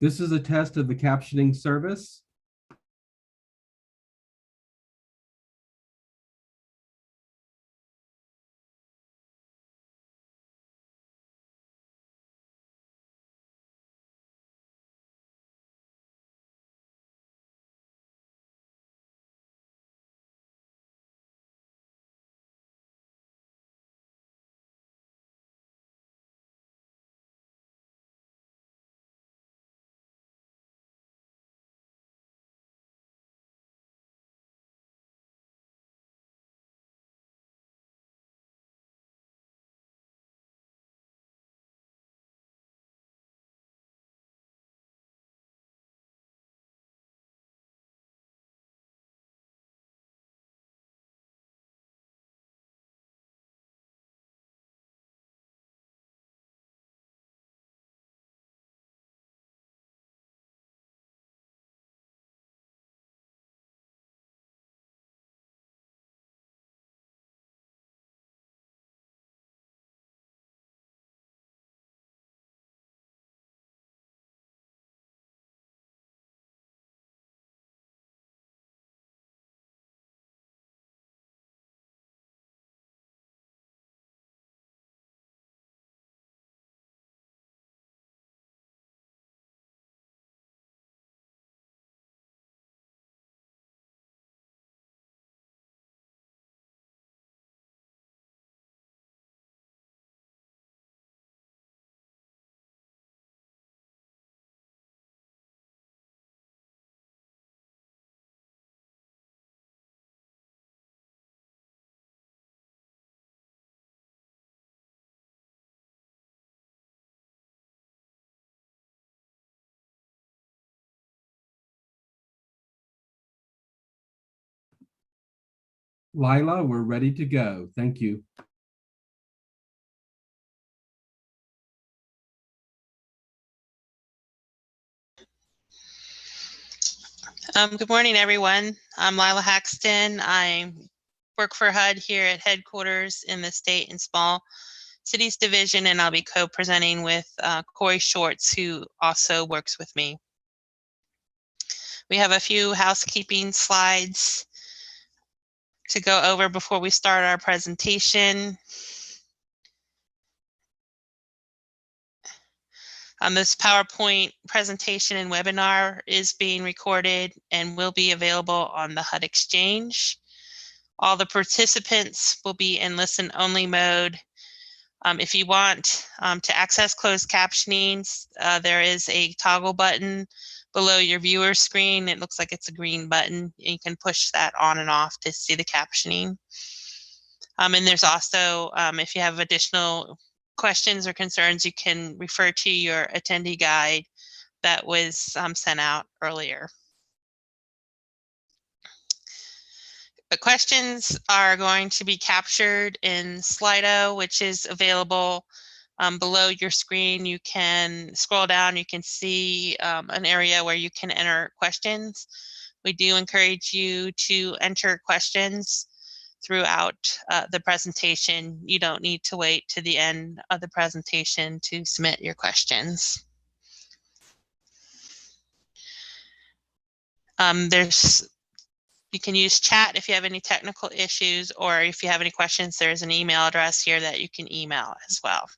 This is a test of the captioning service. Lila, we're ready to go. Thank you. Good morning, everyone. I'm Lila Haxton. I work for HUD here at headquarters in the State and Small Cities Division, and I'll be co-presenting with Corey Shorts, who also works with me. We have a few housekeeping slides to go over before we start our presentation. This PowerPoint presentation and webinar is being recorded and will be available on the HUD Exchange. All the participants will be in listen-only mode. If you want to access closed captioning, there is a toggle button below your viewer screen. It looks like it's a green button. You can push that on and off to see the captioning. And there's also, if you have additional questions or concerns, you can refer to your attendee guide that was sent out earlier. The questions are going to be captured in Slido, which is available below your screen. You can scroll down, you can see an area where you can enter questions. We do encourage you to enter questions throughout the presentation. You don't need to wait to the end of the presentation to submit your questions. You can use chat if you have any technical issues, or if you have any questions, there's an email address here that you can email as well.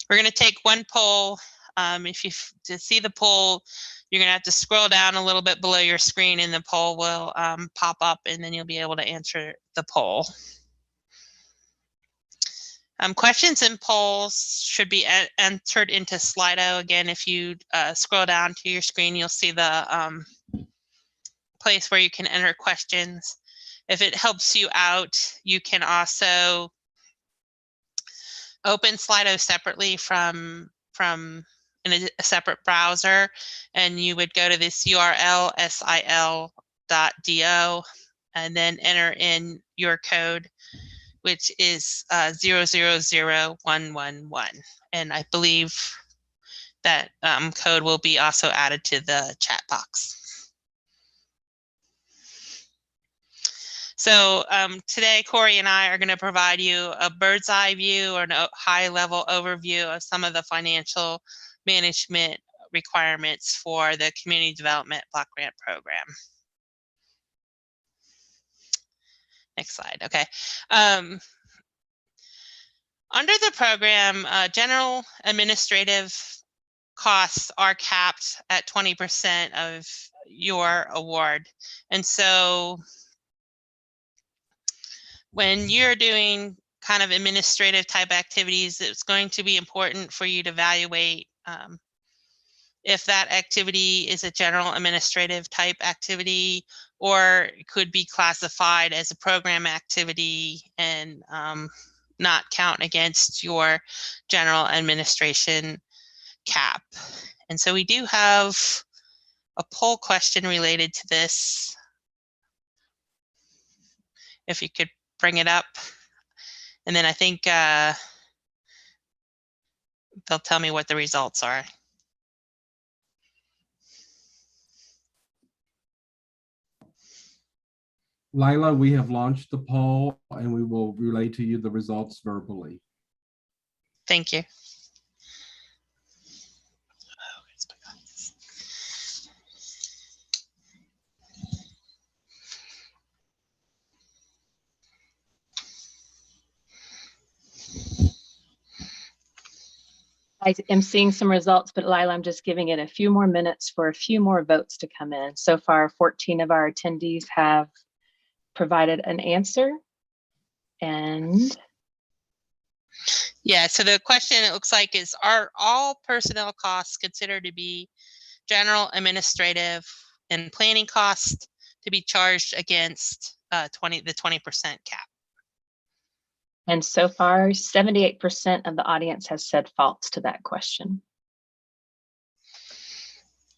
We're going to take one poll. To see the poll, you're going to have to scroll down a little bit below your screen, and the poll will pop up, and then you'll be able to answer the poll. Questions and polls should be entered into Slido. Again, if you scroll down to your screen, you'll see the place where you can enter questions. If it helps you out, you can also open Slido separately from in a separate browser, and you would go to this URL sil.do and then enter in your code, which is 000111. And I believe that code will be also added to the chat box. So today, Corey and I are going to provide you a bird's eye view or a high-level overview of some of the financial management requirements for the Community Development Block Grant Program. Next slide. Okay. Under the program, general administrative costs are capped at 20% of your award. And so when you're doing kind of administrative type activities, it's going to be important for you to evaluate if that activity is a general administrative type activity, or it could be classified as a program activity and not count against your general administration cap. And so we do have a poll question related to this. If you could bring it up. And then I think they'll tell me what the results are. Lila, we have launched the poll and we will relay to you the results verbally. Thank you. I am seeing some results, but Lila, I'm just giving it a few more minutes for a few more votes to come in. So far, 14 of our attendees have provided an answer. And yeah, so the question, it looks like, is, are all personnel costs considered to be general administrative and planning costs to be charged against the 20% cap? And so far, 78% of the audience has said false to that question.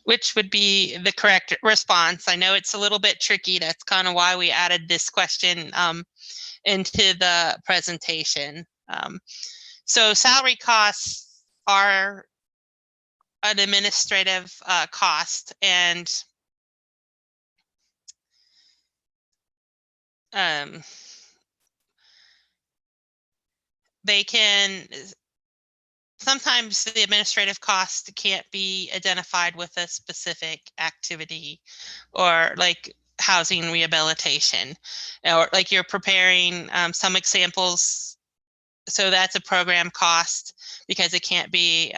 Which would be the correct response. I know it's a little bit tricky. That's kind of why we added this question into the presentation. So salary costs are an administrative cost, and they can, sometimes the administrative cost can't be identified with a specific activity, or like housing rehabilitation, or like you're preparing some examples. So that's a program cost because it can't be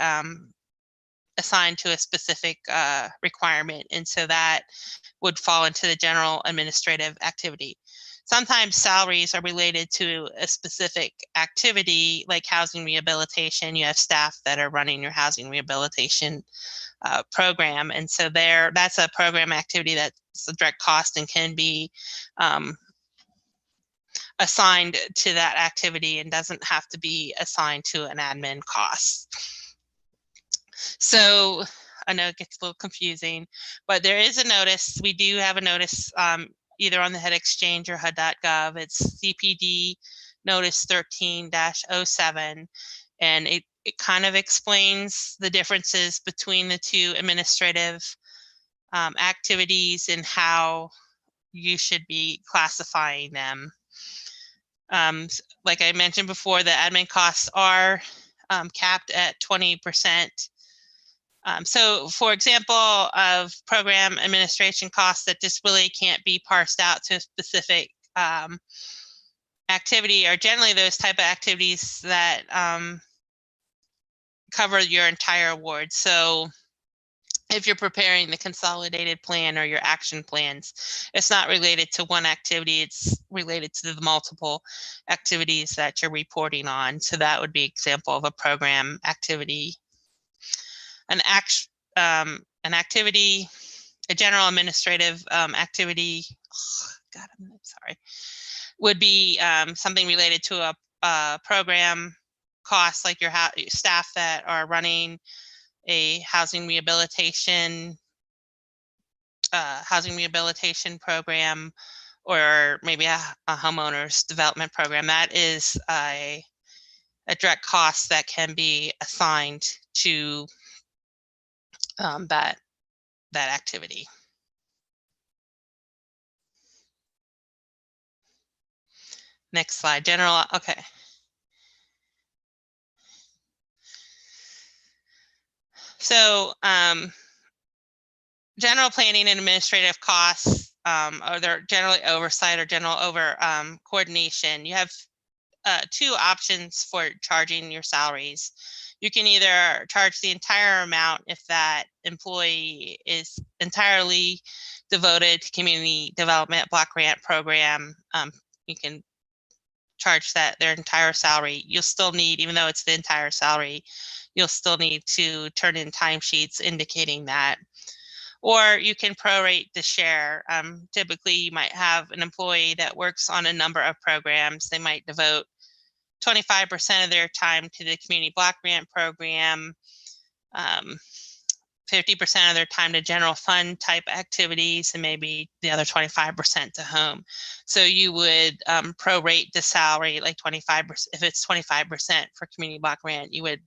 assigned to a specific requirement. And so that would fall into the general administrative activity. Sometimes salaries are related to a specific activity, like housing rehabilitation. You have staff that are running your housing rehabilitation program. And so that's a program activity that's a direct cost and can be assigned to that activity and doesn't have to be assigned to an admin cost. So I know it gets a little confusing, but there is a notice. We do have a notice either on the HUD Exchange or HUD.gov. It's CPD notice 13-07, and it kind of explains the differences between the two administrative activities and how you should be classifying them. Like I mentioned before, the admin costs are capped at 20%. So for example, of program administration costs that just really can't be parsed out to a specific activity are generally those type of activities that cover your entire award. So if you're preparing the consolidated plan or your action plans, it's not related to one activity, it's related to the multiple activities that you're reporting on. So that would be an example of a program activity. An activity, a general administrative activity, God, I'm sorry, would be something related to a program cost, like your staff that are running a housing rehabilitation program, or maybe a homeowners development program. That is a direct cost that can be assigned to that activity. Next slide, general, okay. So general planning and administrative costs, or they're generally oversight or general coordination. You have two options for charging your salaries. You can either charge the entire amount if that employee is entirely devoted to community development block grant program. You can charge that their entire salary. You'll still need, even though it's the entire salary, you'll still need to turn in timesheets indicating that. Or you can prorate the share. Typically, you might have an employee that works on a number of programs. They might devote 25% of their time to the community block grant program, 50% of their time to general fund type activities, and maybe the other 25% to home. So you would prorate the salary, like 25%. If it's 25% for community block grant, you would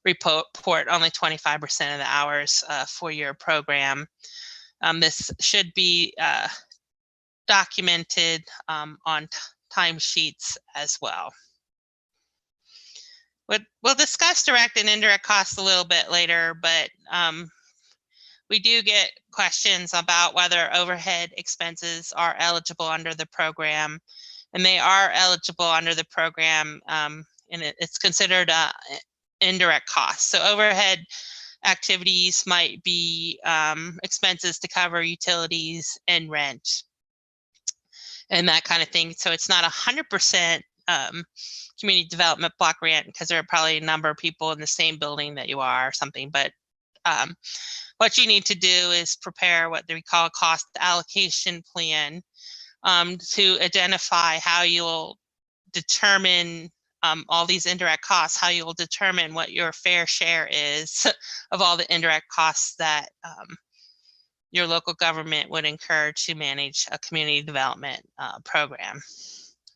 report only 25% of the hours for your program. This should be documented on timesheets as well. We'll discuss direct and indirect costs a little bit later, but we do get questions about whether overhead expenses are eligible under the program, and they are eligible under the program, and it's considered indirect costs. So overhead activities might be expenses to cover utilities and rent and that kind of thing. So it's not 100% community development block grant, because there are probably a number of people in the same building that you are or something. But what you need to do is prepare what we call a cost allocation plan to identify how you'll determine all these indirect costs, how you'll determine what your fair share is of all the indirect costs that your local government would incur to manage a community development program.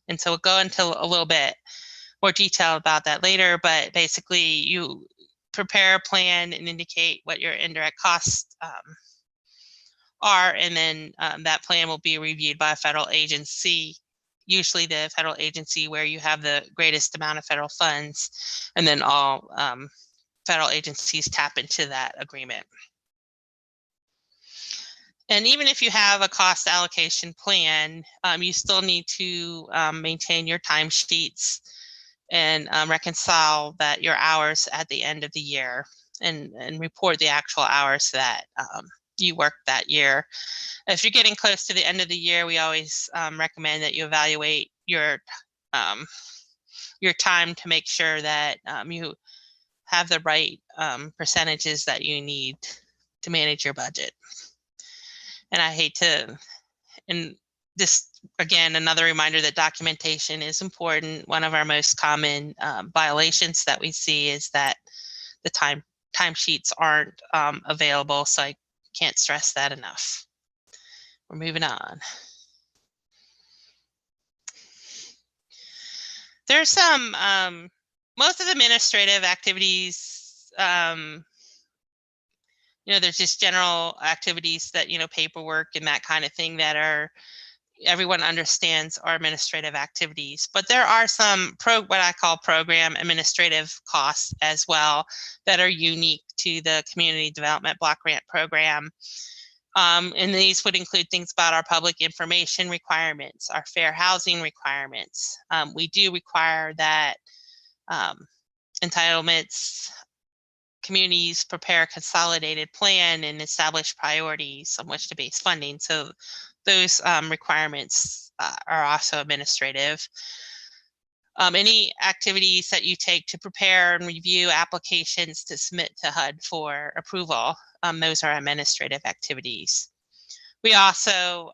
And so we'll go into a little bit more detail about that later, but basically you prepare a plan and indicate what your indirect costs are, and then that plan will be reviewed by a federal agency, usually the federal agency where you have the greatest amount of federal funds, and then all federal agencies tap into that agreement. And even if you have a cost allocation plan, you still need to maintain your timesheets and reconcile that your hours at the end of the year, and report the actual hours that you worked that year. If you're getting close to the end of the year, we always recommend that you evaluate your time to make sure that you have the right percentages that you need to manage your budget. And I hate to, and this, again, another reminder that documentation is important. One of our most common violations that we see is that the timesheets aren't available. So I can't stress that enough. We're moving on. There's some, most of the administrative activities, there's just general activities that, paperwork and that kind of thing that are, everyone understands are administrative activities. But there are some what I call program administrative costs as well that are unique to the Community Development Block Grant Program. And these would include things about our public information requirements, our fair housing requirements. We do require that entitlements communities prepare a consolidated plan and establish priorities on which to base funding. So those requirements are also administrative. Any activities that you take to prepare and review applications to submit to HUD for approval, those are administrative activities. We also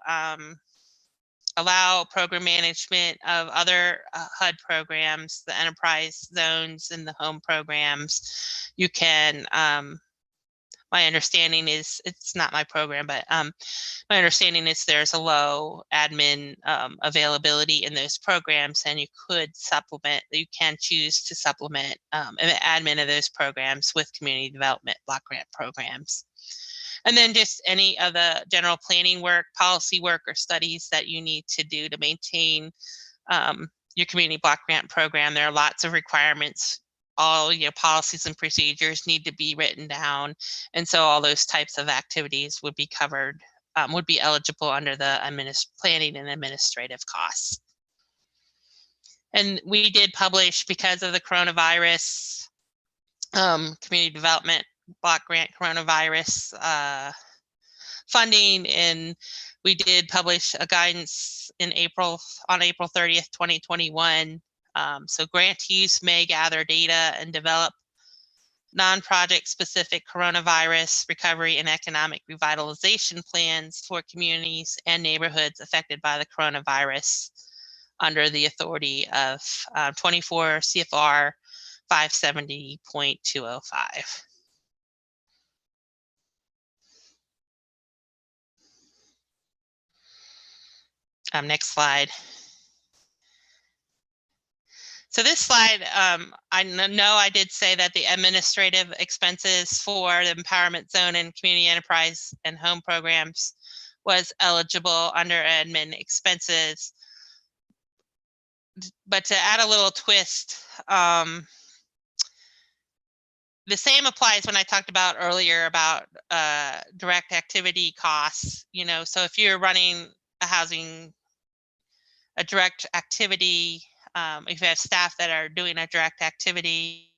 allow program management of other HUD programs, the enterprise zones and the home programs. You can, my understanding is, it's not my program, but my understanding is there's a low admin availability in those programs, and you could supplement, you can choose to supplement the admin of those programs with community development block grant programs. And then just any of the general planning work, policy work, or studies that you need to do to maintain your community block grant program. There are lots of requirements all policies and procedures need to be written down, and so all those types of activities would be covered, would be eligible under the planning and administrative costs. And we did publish, because of the coronavirus, community development block grant coronavirus funding, and we did publish a guidance on April 30th, 2021. So grantees may gather data and develop non-project specific coronavirus recovery and economic revitalization plans for communities and neighborhoods affected by the coronavirus under the authority of 24 CFR 570.205. Next slide. So this slide, I know I did say that the administrative expenses for the Empowerment Zone and Community Enterprise and Home programs was eligible under admin expenses. But to add a little twist, the same applies when I talked about earlier about direct activity costs. So if you're running a direct activity, if you have staff that are doing a direct activity,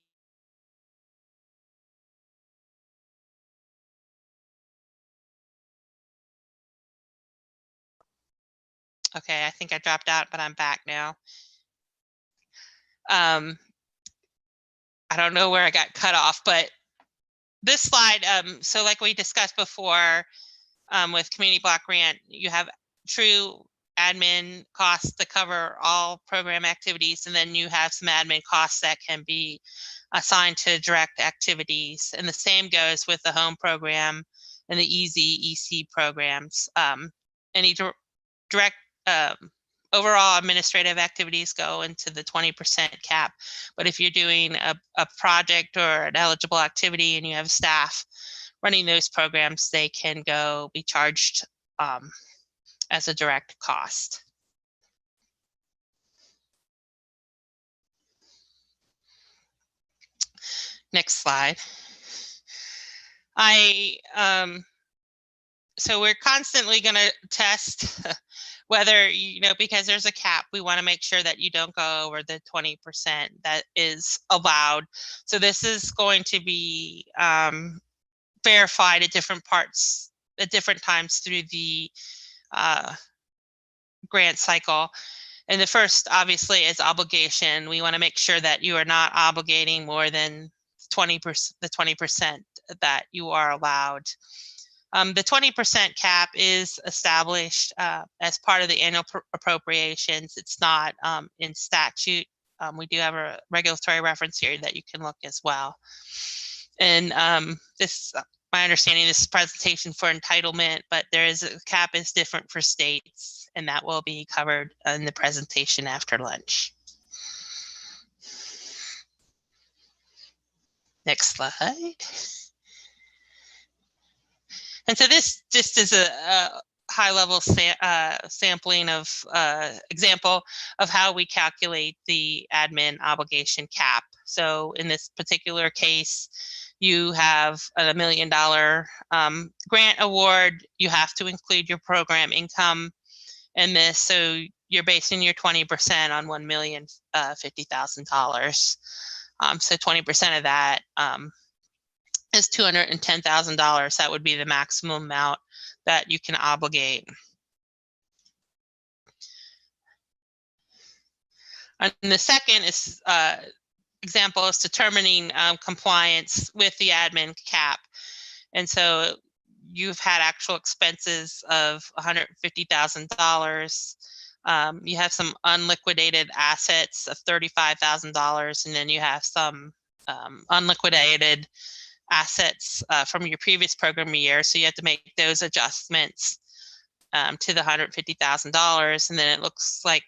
okay, I think I dropped out, but I'm back now. I don't know where I got cut off, but this slide, so like we discussed before, with community block grant, you have true admin costs to cover all program activities, and then you have some admin costs that can be assigned to direct activities. And the same goes with the home program and the easy EC programs. Any direct overall administrative activities go into the 20% cap. But if you're doing a project or an eligible activity and you have staff running those programs, they can be charged as a direct cost. Next slide. So we're constantly going to test whether, because there's a cap, we want to make sure that you don't go over the 20% that is allowed. So this is going to be verified at different parts, at different times through the grant cycle. And the first, obviously, is obligation. We want to make sure that you are not obligating more than 20%, the 20% that you are allowed. The 20% cap is established as part of the annual appropriations. It's not in statute. We do have a regulatory reference here that you can look as well. And my understanding, this presentation for entitlement, but a cap is different for states, and that will be covered in the presentation after lunch. Next slide. And so this just is a high-level sampling of example of how we calculate the admin obligation cap. So in this particular case, you have a $1 million grant award. You have to include your program income in this. So you're basing your 20% on $1,050,000. So 20% of that is $210,000. That would be the maximum amount that you can obligate. And the second is example is determining compliance with the admin cap. And so you've had actual expenses of $150,000. You have some unliquidated assets of $35,000, and then you have some unliquidated assets from your previous program year. So you have to make those adjustments to the $150,000, and then it looks like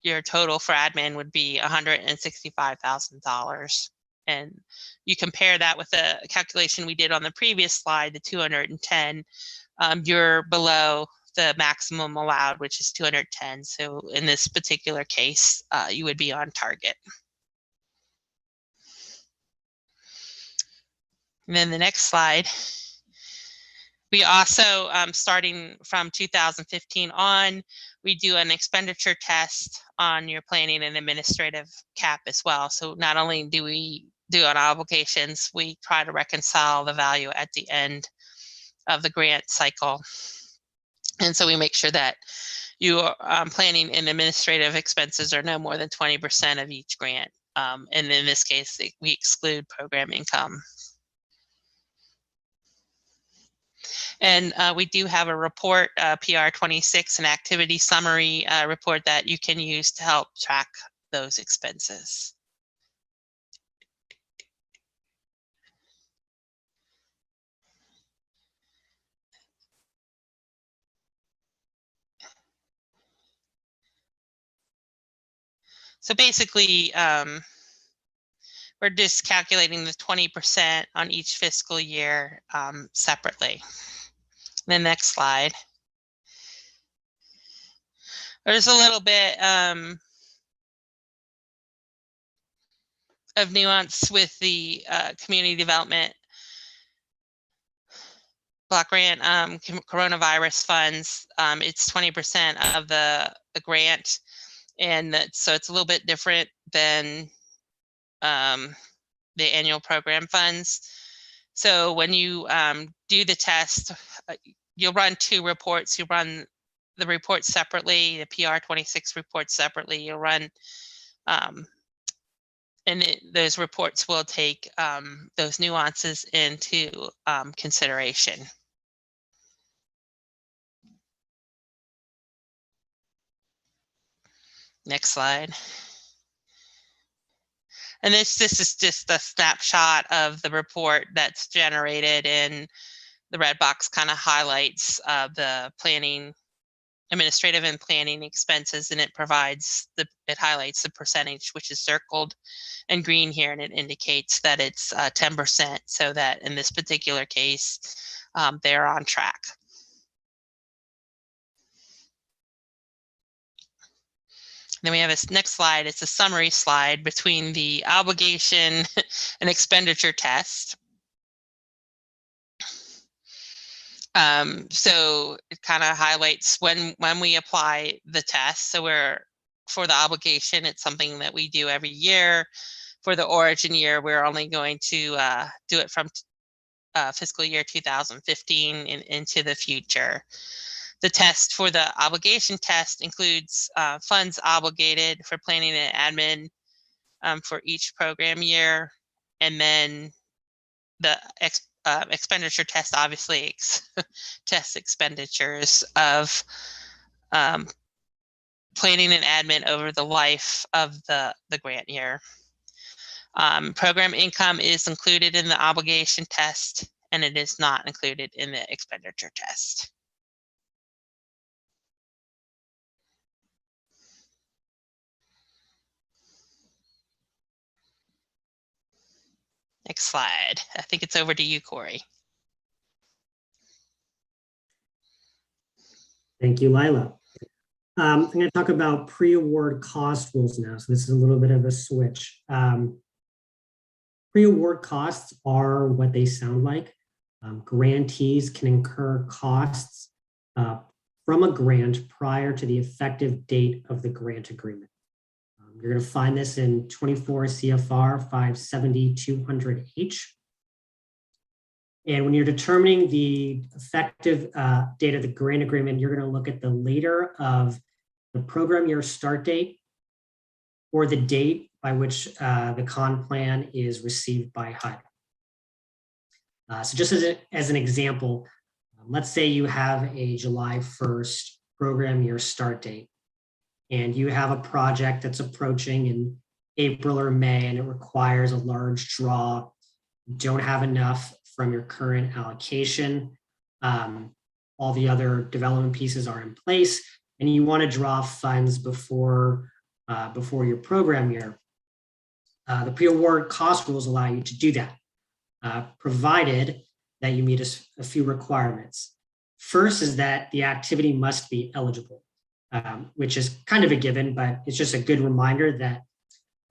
your total for admin would be $165,000. And you compare that with the calculation we did on the previous slide, the 210, you're below the maximum allowed, which is 210. So in this particular case, you would be on target. And then the next slide. We also, starting from 2015 on, we do an expenditure test on your planning and administrative cap as well. So not only do we do on obligations, we try to reconcile the value at the end of the grant cycle. And so we make sure that your planning and administrative expenses are no more than 20% of each grant. And in this case, we exclude program income. And we do have a report, PR 26, an activity summary report that you can use to help track those expenses. So basically, we're just calculating the 20% on each fiscal year separately. The next slide. There's a little bit of nuance with the community development block grant coronavirus funds. It's 20% of the grant, and so it's a little bit different than the annual program funds. So when you do the test, you'll run two reports. You run the report separately, the PR 26 report separately. You'll run, those reports will take those nuances into consideration. Next slide. And this is just a snapshot of the report that's generated, and the red box kind of highlights the planning, administrative and planning expenses, and it highlights the percentage, which is circled in green here, and it indicates that it's 10%, so that in this particular case, they're on track. Then we have a next slide. It's a summary slide between the obligation and expenditure test. So it kind of highlights when we apply the test. So for the obligation, it's something that we do every year. For the origin year, we're only going to do it from fiscal year 2015 into the future. The test for the obligation test includes funds obligated for planning and admin for each program year. And then the expenditure test obviously tests expenditures of planning and admin over the life of the grant year. Program income is included in the obligation test, and it is not included in the expenditure test. Next slide. I think it's over to you, Corey. Thank you, Lila. I'm going to talk about pre-award cost rules now. So this is a little bit of a switch. Pre-award costs are what they sound like. Grantees can incur costs from a grant prior to the effective date of the grant agreement. You're going to find this in 24 CFR 570-200H. And when you're determining the effective date of the grant agreement, you're going to look at the later of the program year start date or the date by which the con plan is received by HUD. So just as an example, let's say you have a July 1st program year start date, and you have a project that's approaching in April or May, and it requires a large draw. You don't have enough from your current allocation. All the other development pieces are in place, and you want to draw funds before your program year. The pre-award cost rules allow you to do that, provided that you meet a few requirements. First is that the activity must be eligible, which is kind of a given, but it's just a good reminder that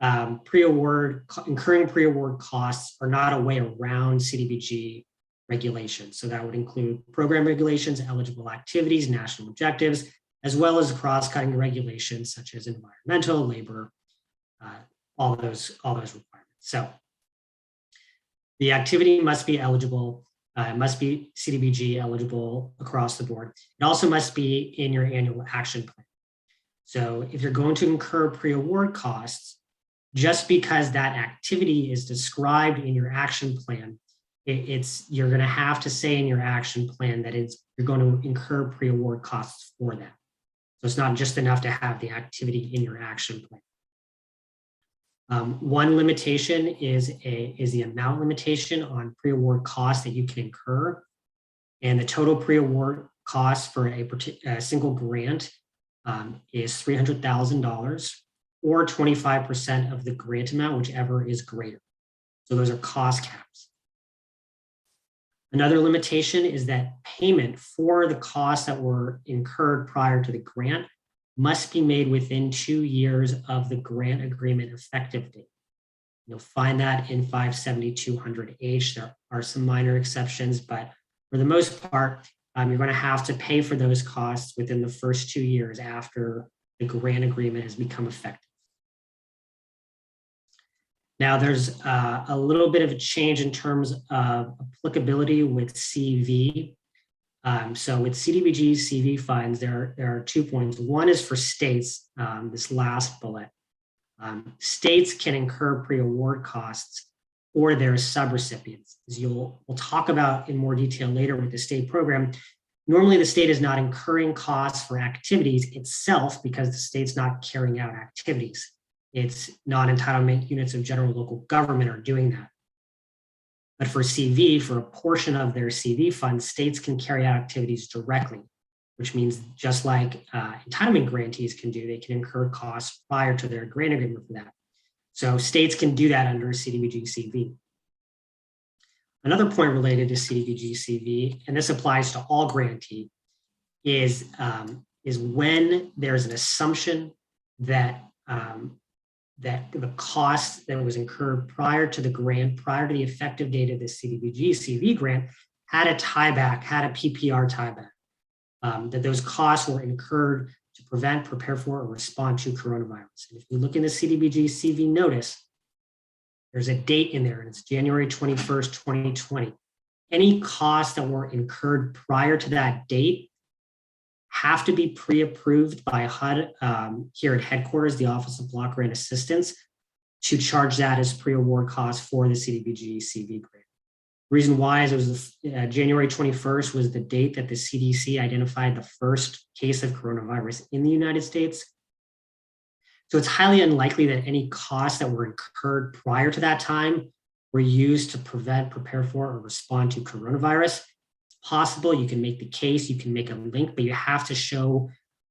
incurring pre-award costs are not a way around CDBG regulations. So that would include program regulations, eligible activities, national objectives, as well as cross-cutting regulations such as environmental, labor, all those requirements. So the activity must be eligible, must be CDBG eligible across the board. It also must be in your annual action plan. So if you're going to incur pre-award costs, just because that activity is described in your action plan, you're going to have to say in your action plan that you're going to incur pre-award costs for that. So it's not just enough to have the activity in your action plan. One limitation is the amount limitation on pre-award costs that you can incur. And the total pre-award cost for a single grant is $300,000 or 25% of the grant amount, whichever is greater. So those are cost caps. Another limitation is that payment for the costs that were incurred prior to the grant must be made within 2 years of the grant agreement effective date. You'll find that in 57200H. There are some minor exceptions, but for the most part, you're going to have to pay for those costs within the first 2 years after the grant agreement has become effective. Now, there's a little bit of a change in terms of applicability with CV. So with CDBG CV funds, there are 2 points. One is for states, this last bullet. States can incur pre-award costs or their subrecipients. As we'll talk about in more detail later with the state program, normally the state is not incurring costs for activities itself because the state's not carrying out activities. It's non-entitlement units of general local government are doing that. But for CV, for a portion of their CV funds, states can carry out activities directly, which means just like entitlement grantees can do, they can incur costs prior to their grant agreement for that. So states can do that under CDBG CV. Another point related to CDBG CV, and this applies to all grantee, is when there's an assumption that that the cost that was incurred prior to the grant, prior to the effective date of the CDBG CV grant, had a tieback, had a PPR tieback, that those costs were incurred to prevent, prepare for, or respond to coronavirus. And if you look in the CDBG CV notice, there's a date in there, and it's January 21st, 2020. Any costs that were incurred prior to that date have to be pre-approved by HUD here at headquarters, the Office of Block Grant Assistance, to charge that as pre-award costs for the CDBG CV grant. The reason why is it was January 21st was the date that the CDC identified the first case of coronavirus in the United States. So it's highly unlikely that any costs that were incurred prior to that time were used to prevent, prepare for, or respond to coronavirus. Possible, you can make the case, you can make a link, but you have to show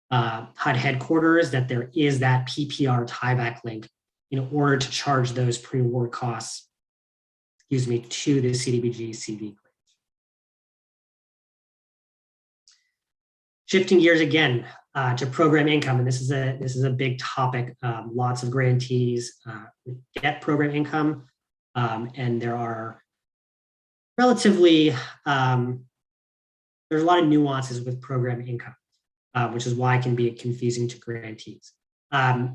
HUD headquarters that there is that PPR tieback link in order to charge those pre-award costs, to the CDBG CV grant. Shifting gears again to program income, and this is a big topic. Lots of grantees get program income, and there are relatively there's a lot of nuances with program income, which is why it can be confusing to grantees.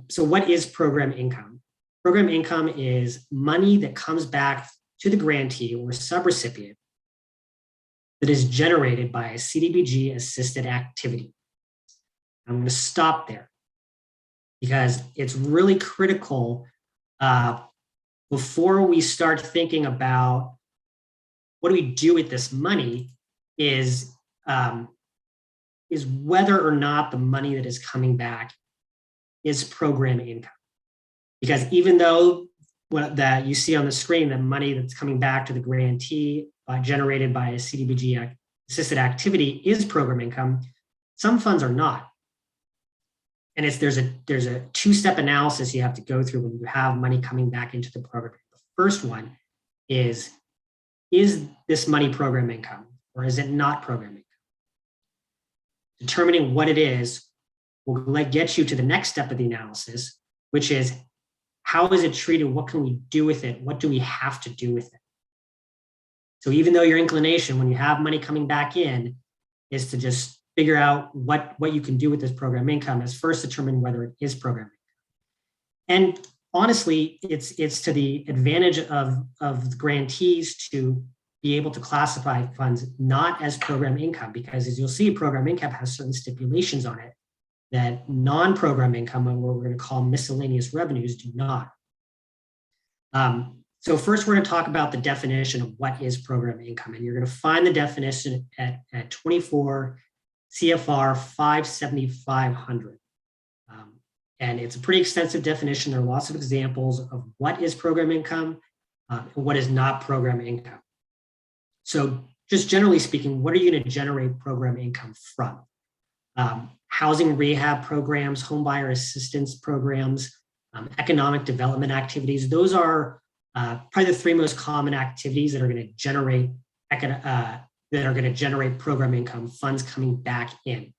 So what is program income? Program income is money that comes back to the grantee or subrecipient that is generated by a CDBG assisted activity. I'm going to stop there because it's really critical before we start thinking about what do we do with this money is whether or not the money that is coming back is program income. Because even though that you see on the screen, the money that's coming back to the grantee generated by a CDBG assisted activity is program income, some funds are not. And there's a two-step analysis you have to go through when you have money coming back into the program. The first one is this money program income or is it not program income? Determining what it is will get you to the next step of the analysis, which is how is it treated? What can we do with it? What do we have to do with it? So even though your inclination when you have money coming back in is to just figure out what you can do with this program income, is first determine whether it is program income. And honestly, it's to the advantage of the grantees to be able to classify funds not as program income, because as you'll see, program income has certain stipulations on it that non-program income, and what we're going to call miscellaneous revenues, do not. So first, we're going to talk about the definition of what is program income, and you're going to find the definition at 24 CFR 57500. And it's a pretty extensive definition. There are lots of examples of what is program income and what is not program income. So just generally speaking, what are you going to generate program income from? Housing rehab programs, home buyer assistance programs, economic development activities. Those are probably the three most common activities that are going to generate program income, funds coming back in.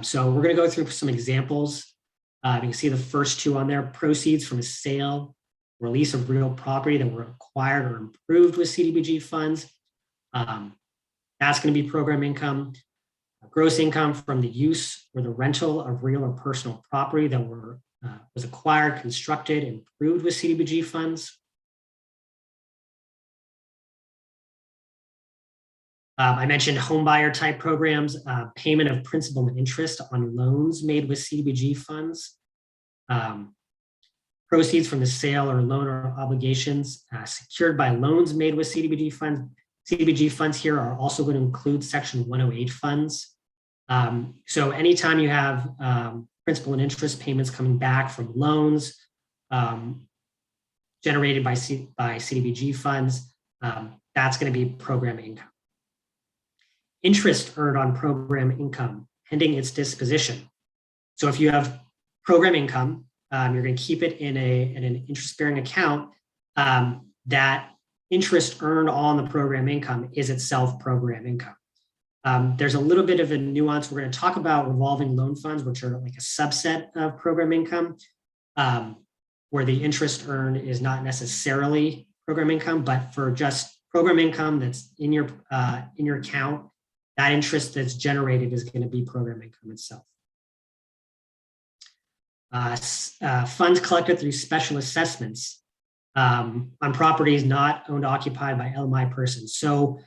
So we're going to go through some examples. You can see the first two on there: proceeds from a sale, release of real property that were acquired or improved with CDBG funds. That's going to be program income. Gross income from the use or the rental of real or personal property that was acquired, constructed, and improved with CDBG funds. I mentioned home buyer type programs, payment of principal and interest on loans made with CDBG funds. Proceeds from the sale or loan or obligations secured by loans made with CDBG funds. CDBG funds here are also going to include Section 108 funds. So anytime you have principal and interest payments coming back from loans generated by CDBG funds, that's going to be program income. Interest earned on program income pending its disposition. So if you have program income, you're going to keep it in an interest-bearing account. That interest earned on the program income is itself program income. There's a little bit of a nuance. We're going to talk about revolving loan funds, which are like a subset of program income, where the interest earned is not necessarily program income, but for just program income that's in your account, that interest that's generated is going to be program income itself. Funds collected through special assessments on properties not owned or occupied by LMI persons. So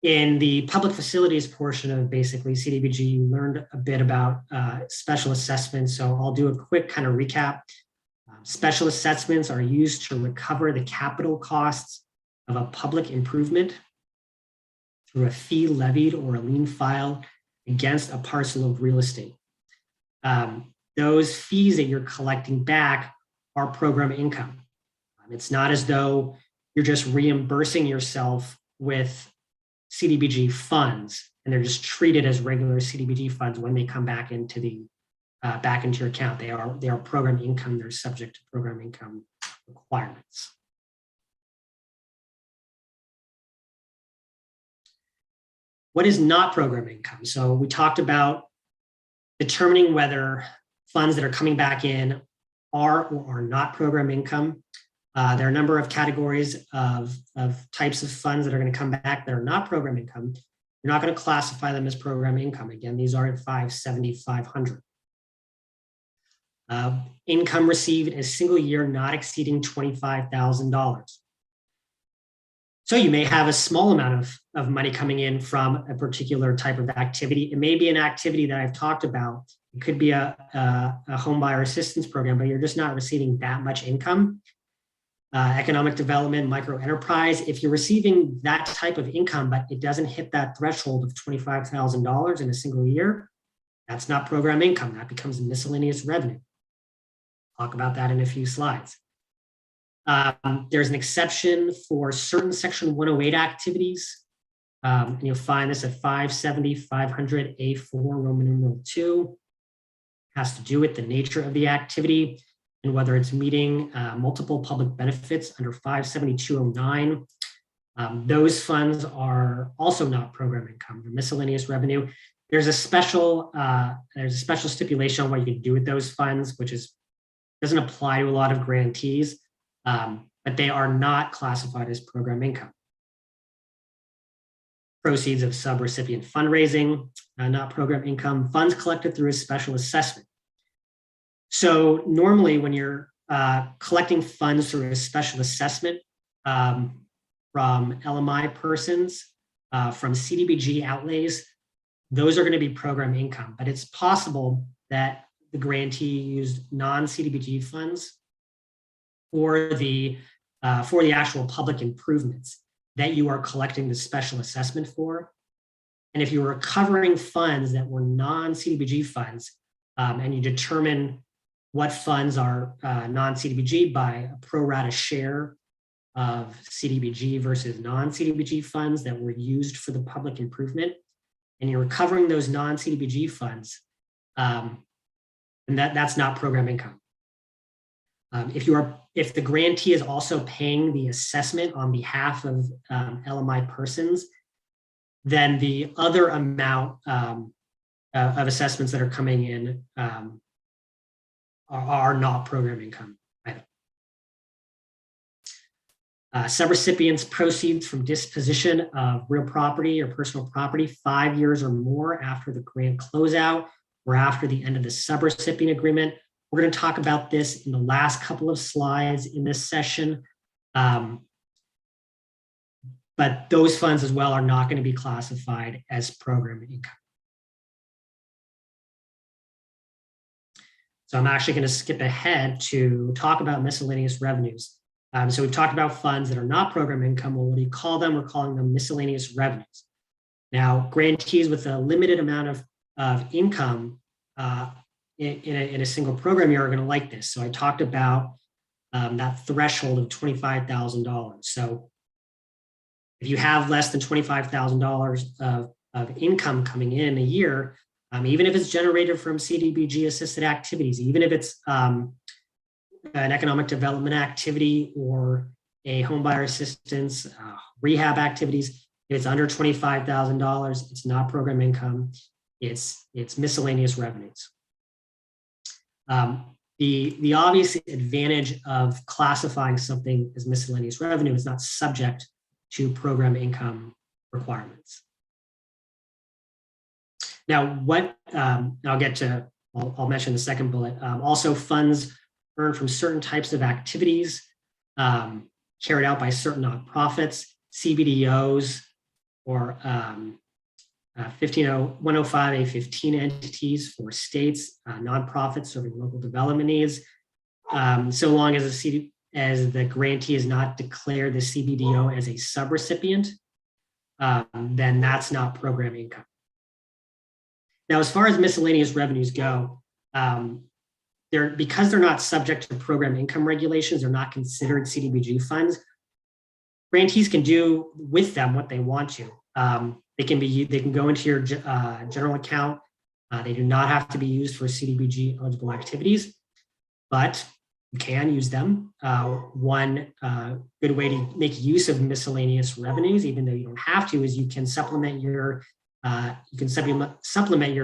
in the public facilities portion of basically CDBG, you learned a bit about special assessments. So I'll do a quick kind of recap. Special assessments are used to recover the capital costs of a public improvement through a fee levied or a lien filed against a parcel of real estate. Those fees that you're collecting back are program income. It's not as though you're just reimbursing yourself with CDBG funds and they're just treated as regular CDBG funds when they come back into your account. They are program income. They're subject to program income requirements. What is not program income? So we talked about determining whether funds that are coming back in are or are not program income. There are a number of categories of types of funds that are going to come back that are not program income. You're not going to classify them as program income. Again, these are at 570-500. Income received in a single year not exceeding $25,000. So you may have a small amount of money coming in from a particular type of activity. It may be an activity that I've talked about. It could be a home buyer assistance program, but you're just not receiving that much income. Economic development, micro enterprise. If you're receiving that type of income, but it doesn't hit that threshold of $25,000 in a single year, that's not program income. That becomes miscellaneous revenue. Talk about that in a few slides. There's an exception for certain Section 108 activities. And you'll find this at 570-500-A4 Roman numeral 2. Has to do with the nature of the activity and whether it's meeting multiple public benefits under 57209. Those funds are also not program income. They're miscellaneous revenue. There's a special stipulation on what you can do with those funds, which is doesn't apply to a lot of grantees, but they are not classified as program income. Proceeds of subrecipient fundraising, not program income. Funds collected through a special assessment. So normally when you're collecting funds through a special assessment from LMI persons, from CDBG outlays, those are going to be program income. But it's possible that the grantee used non-CDBG funds for the actual public improvements that you are collecting the special assessment for. And if you're recovering funds that were non-CDBG funds, and you determine what funds are non-CDBG by a pro rata share of CDBG versus non-CDBG funds that were used for the public improvement, and you're recovering those non-CDBG funds, and that's not program income. If the grantee is also paying the assessment on behalf of LMI persons, then the other amount of assessments that are coming in are not program income either. Subrecipients' proceeds from disposition of real property or personal property 5 years or more after the grant closeout or after the end of the subrecipient agreement. We're going to talk about this in the last couple of slides in this session. But those funds as well are not going to be classified as program income. So I'm actually going to skip ahead to talk about miscellaneous revenues. So we've talked about funds that are not program income. Well, what do you call them? We're calling them miscellaneous revenues. Now, grantees with a limited amount of income in a single program year are going to like this. So I talked about that threshold of $25,000. So if you have less than $25,000 of income coming in a year, even if it's generated from CDBG assisted activities, even if it's an economic development activity or a homebuyer assistance, rehab activities, if it's under $25,000, it's not program income, it's miscellaneous revenues. The obvious advantage of classifying something as miscellaneous revenue is not subject to program income requirements. Now, I'll mention the second bullet. Also, funds earned from certain types of activities carried out by certain nonprofits, CBDOs, or 105A15 entities for states, nonprofits serving local development needs, so long as the grantee is not declared the CBDO as a subrecipient, then that's not program income. Now, as far as miscellaneous revenues go, because they're not subject to program income regulations, they're not considered CDBG funds. Grantees can do with them what they want to. They can go into your general account. They do not have to be used for CDBG eligible activities, but you can use them. One good way to make use of miscellaneous revenues, even though you don't have to, is you can supplement your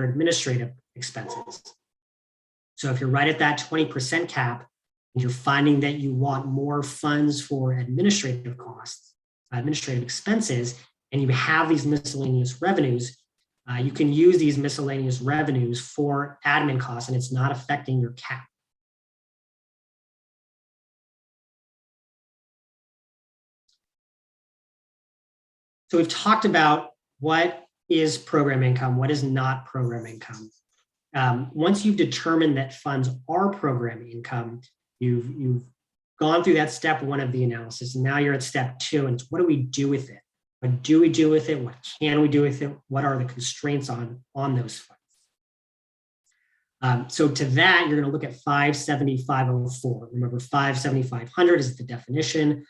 administrative expenses. So if you're right at that 20% cap and you're finding that you want more funds for administrative costs, administrative expenses, and you have these miscellaneous revenues, you can use these miscellaneous revenues for admin costs, and it's not affecting your cap. So we've talked about what is program income, what is not program income. Once you've determined that funds are program income, you've gone through that step one of the analysis, and now you're at step two, and it's what do we do with it? What do we do with it? What can we do with it? What are the constraints on those funds? So to that, you're going to look at 570.504. Remember, 570.500 is the definition.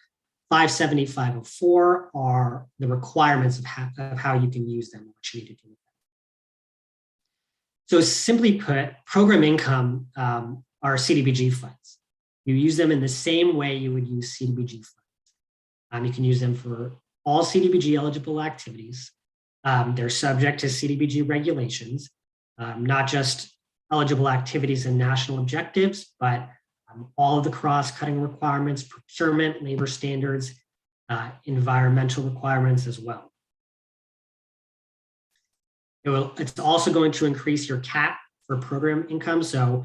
570.504 are the requirements of how you can use them, what you need to do with them. So simply put, program income are CDBG funds. You use them in the same way you would use CDBG funds. You can use them for all CDBG eligible activities. They're subject to CDBG regulations, not just eligible activities and national objectives, but all of the cross-cutting requirements, procurement, labor standards, environmental requirements as well. It's also going to increase your cap for program income. So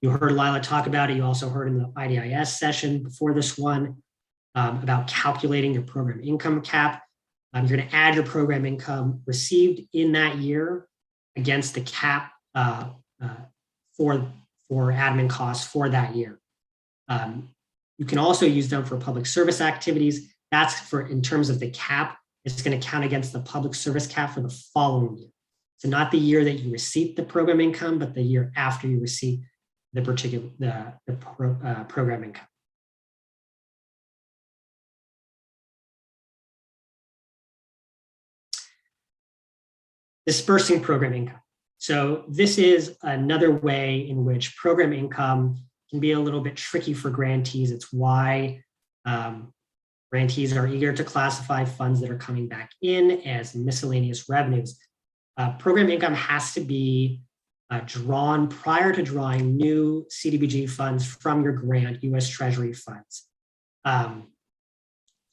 you heard Lila talk about it. You also heard in the IDIS session before this one about calculating your program income cap. You're going to add your program income received in that year against the cap for admin costs for that year. You can also use them for public service activities. That's for, in terms of the cap, it's going to count against the public service cap for the following year. So not the year that you received the program income, but the year after you receive the particular program income. Dispersing program income. So this is another way in which program income can be a little bit tricky for grantees. It's why grantees are eager to classify funds that are coming back in as miscellaneous revenues. Program income has to be drawn prior to drawing new CDBG funds from your grant, U.S. Treasury funds. You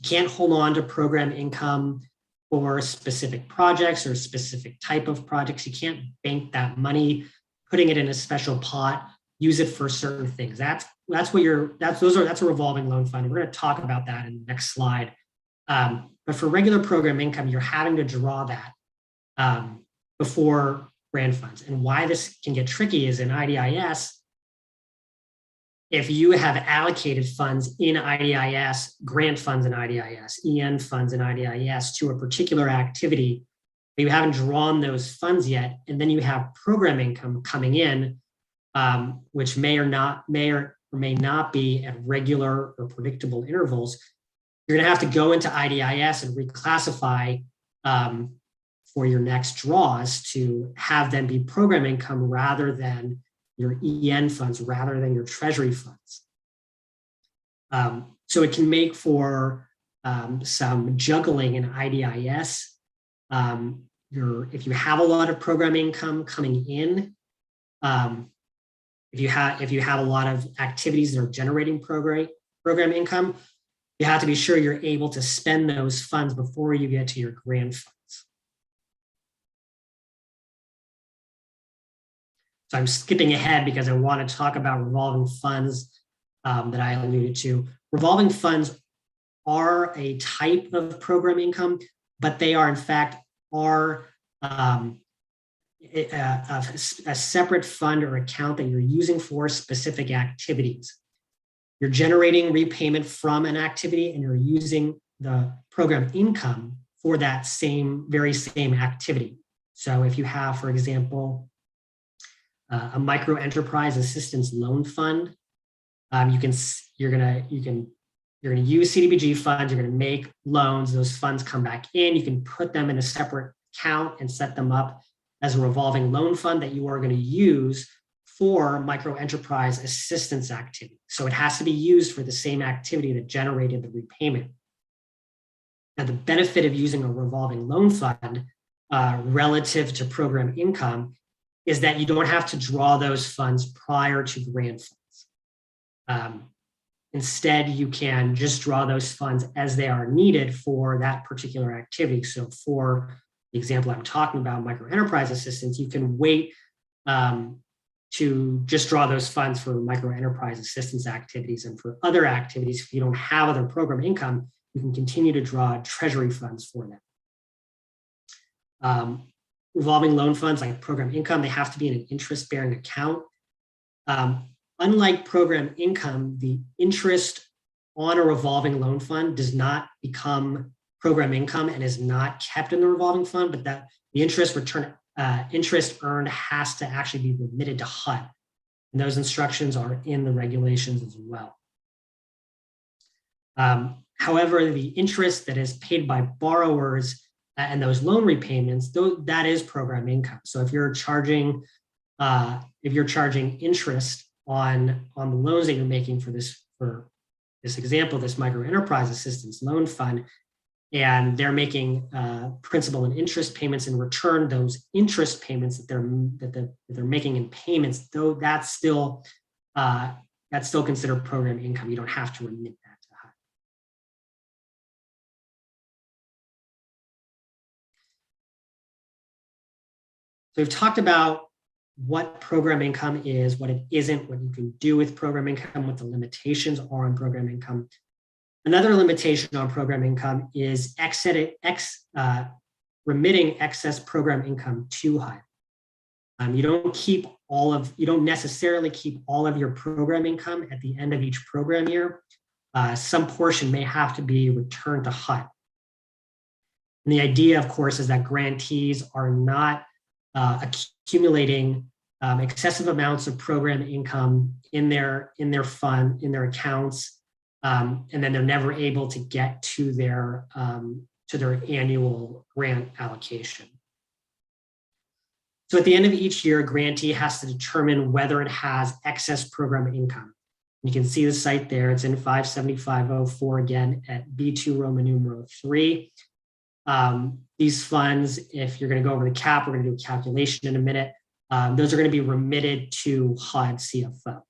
can't hold on to program income for specific projects or specific type of projects. You can't bank that money, putting it in a special pot, use it for certain things. That's a revolving loan fund. We're going to talk about that in the next slide. But for regular program income, you're having to draw that before grant funds. And why this can get tricky is in IDIS, if you have allocated funds in IDIS, grant funds in IDIS, EN funds in IDIS to a particular activity, but you haven't drawn those funds yet, and then you have program income coming in, which may or may not be at regular or predictable intervals, you're going to have to go into IDIS and reclassify for your next draws to have them be program income rather than your EN funds, rather than your treasury funds. So it can make for some juggling in IDIS. If you have a lot of program income coming in, if you have a lot of activities that are generating program income, you have to be sure you're able to spend those funds before you get to your grant funds. So I'm skipping ahead because I want to talk about revolving funds that I alluded to. Revolving funds are a type of program income, but they are in fact a separate fund or account that you're using for specific activities. You're generating repayment from an activity and you're using the program income for that very same activity. So if you have, for example, a micro enterprise assistance loan fund, you're gonna use CDBG funds. You're gonna make loans. Those funds come back in. You can put them in a separate account and set them up as a revolving loan fund that you are going to use for micro enterprise assistance activity. So it has to be used for the same activity that generated the repayment. Now, the benefit of using a revolving loan fund relative to program income is that you don't have to draw those funds prior to grant funds. Instead, you can just draw those funds as they are needed for that particular activity. So for the example I'm talking about, micro enterprise assistance, you can wait to just draw those funds for micro enterprise assistance activities. And for other activities, if you don't have other program income, you can continue to draw treasury funds for them. Revolving loan funds like program income, they have to be in an interest-bearing account. Unlike program income, the interest on a revolving loan fund does not become program income and is not kept in the revolving fund, but that the interest earned has to actually be remitted to HUD. And those instructions are in the regulations as well. However, the interest that is paid by borrowers and those loan repayments, that is program income. So if you're charging interest on the loans that you're making for this example, this micro enterprise assistance loan fund, and they're making principal and interest payments in return, those interest payments that they're making in payments, though that's still that's still considered program income. You don't have to remit that to HUD. So we've talked about what program income is, what it isn't, what you can do with program income, what the limitations are on program income. Another limitation on program income is remitting excess program income to HUD. You don't necessarily keep all of your program income at the end of each program year. Some portion may have to be returned to HUD. And the idea, of course, is that grantees are not accumulating excessive amounts of program income in their fund, in their accounts, and then they're never able to get to their annual grant allocation. So at the end of each year, a grantee has to determine whether it has excess program income. You can see the site there. It's in 57504 again at B2 Roman numeral 3. These funds, if you're going to go over the cap, we're going to do a calculation in a minute. Those are going to be remitted to HUD CFO.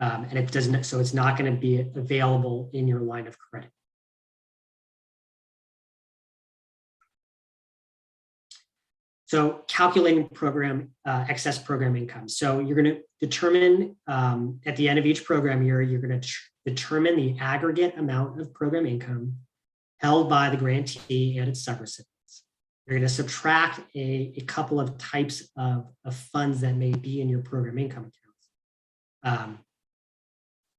And it doesn't, so it's not going to be available in your line of credit. So calculating excess program income. So you're going to determine at the end of each program year, you're going to determine the aggregate amount of program income held by the grantee and its subrecipients. You're going to subtract a couple of types of funds that may be in your program income accounts.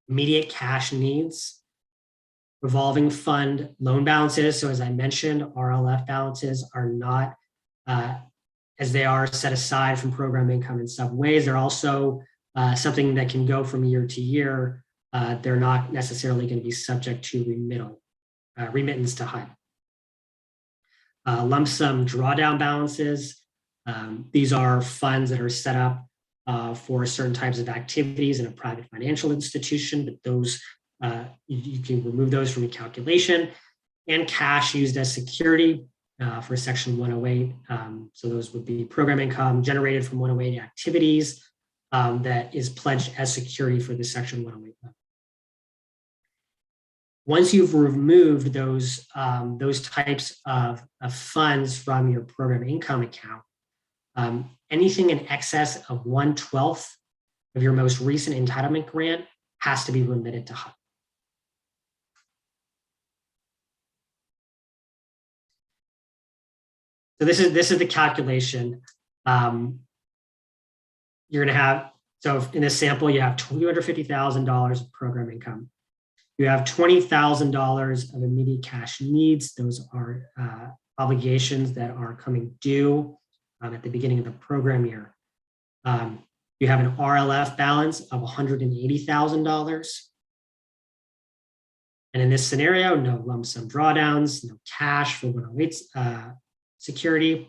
Immediate cash needs, revolving fund loan balances. So as I mentioned, RLF balances are not, as they are set aside from program income in some ways. They're also something that can go from year to year. They're not necessarily going to be subject to remittance to HUD. Lump sum drawdown balances. These are funds that are set up for certain types of activities in a private financial institution, but those you can remove those from your calculation. And cash used as security for Section 108. So those would be program income generated from 108 activities that is pledged as security for the Section 108. Once you've removed those types of funds from your program income account, anything in excess of 1/12 of your most recent entitlement grant has to be remitted to HUD. So this is the calculation. You're going to have, so in this sample, you have $250,000 of program income. You have $20,000 of immediate cash needs. Those are obligations that are coming due at the beginning of the program year. You have an RLF balance of $180,000. And in this scenario, no lump sum drawdowns, no cash for 108 security.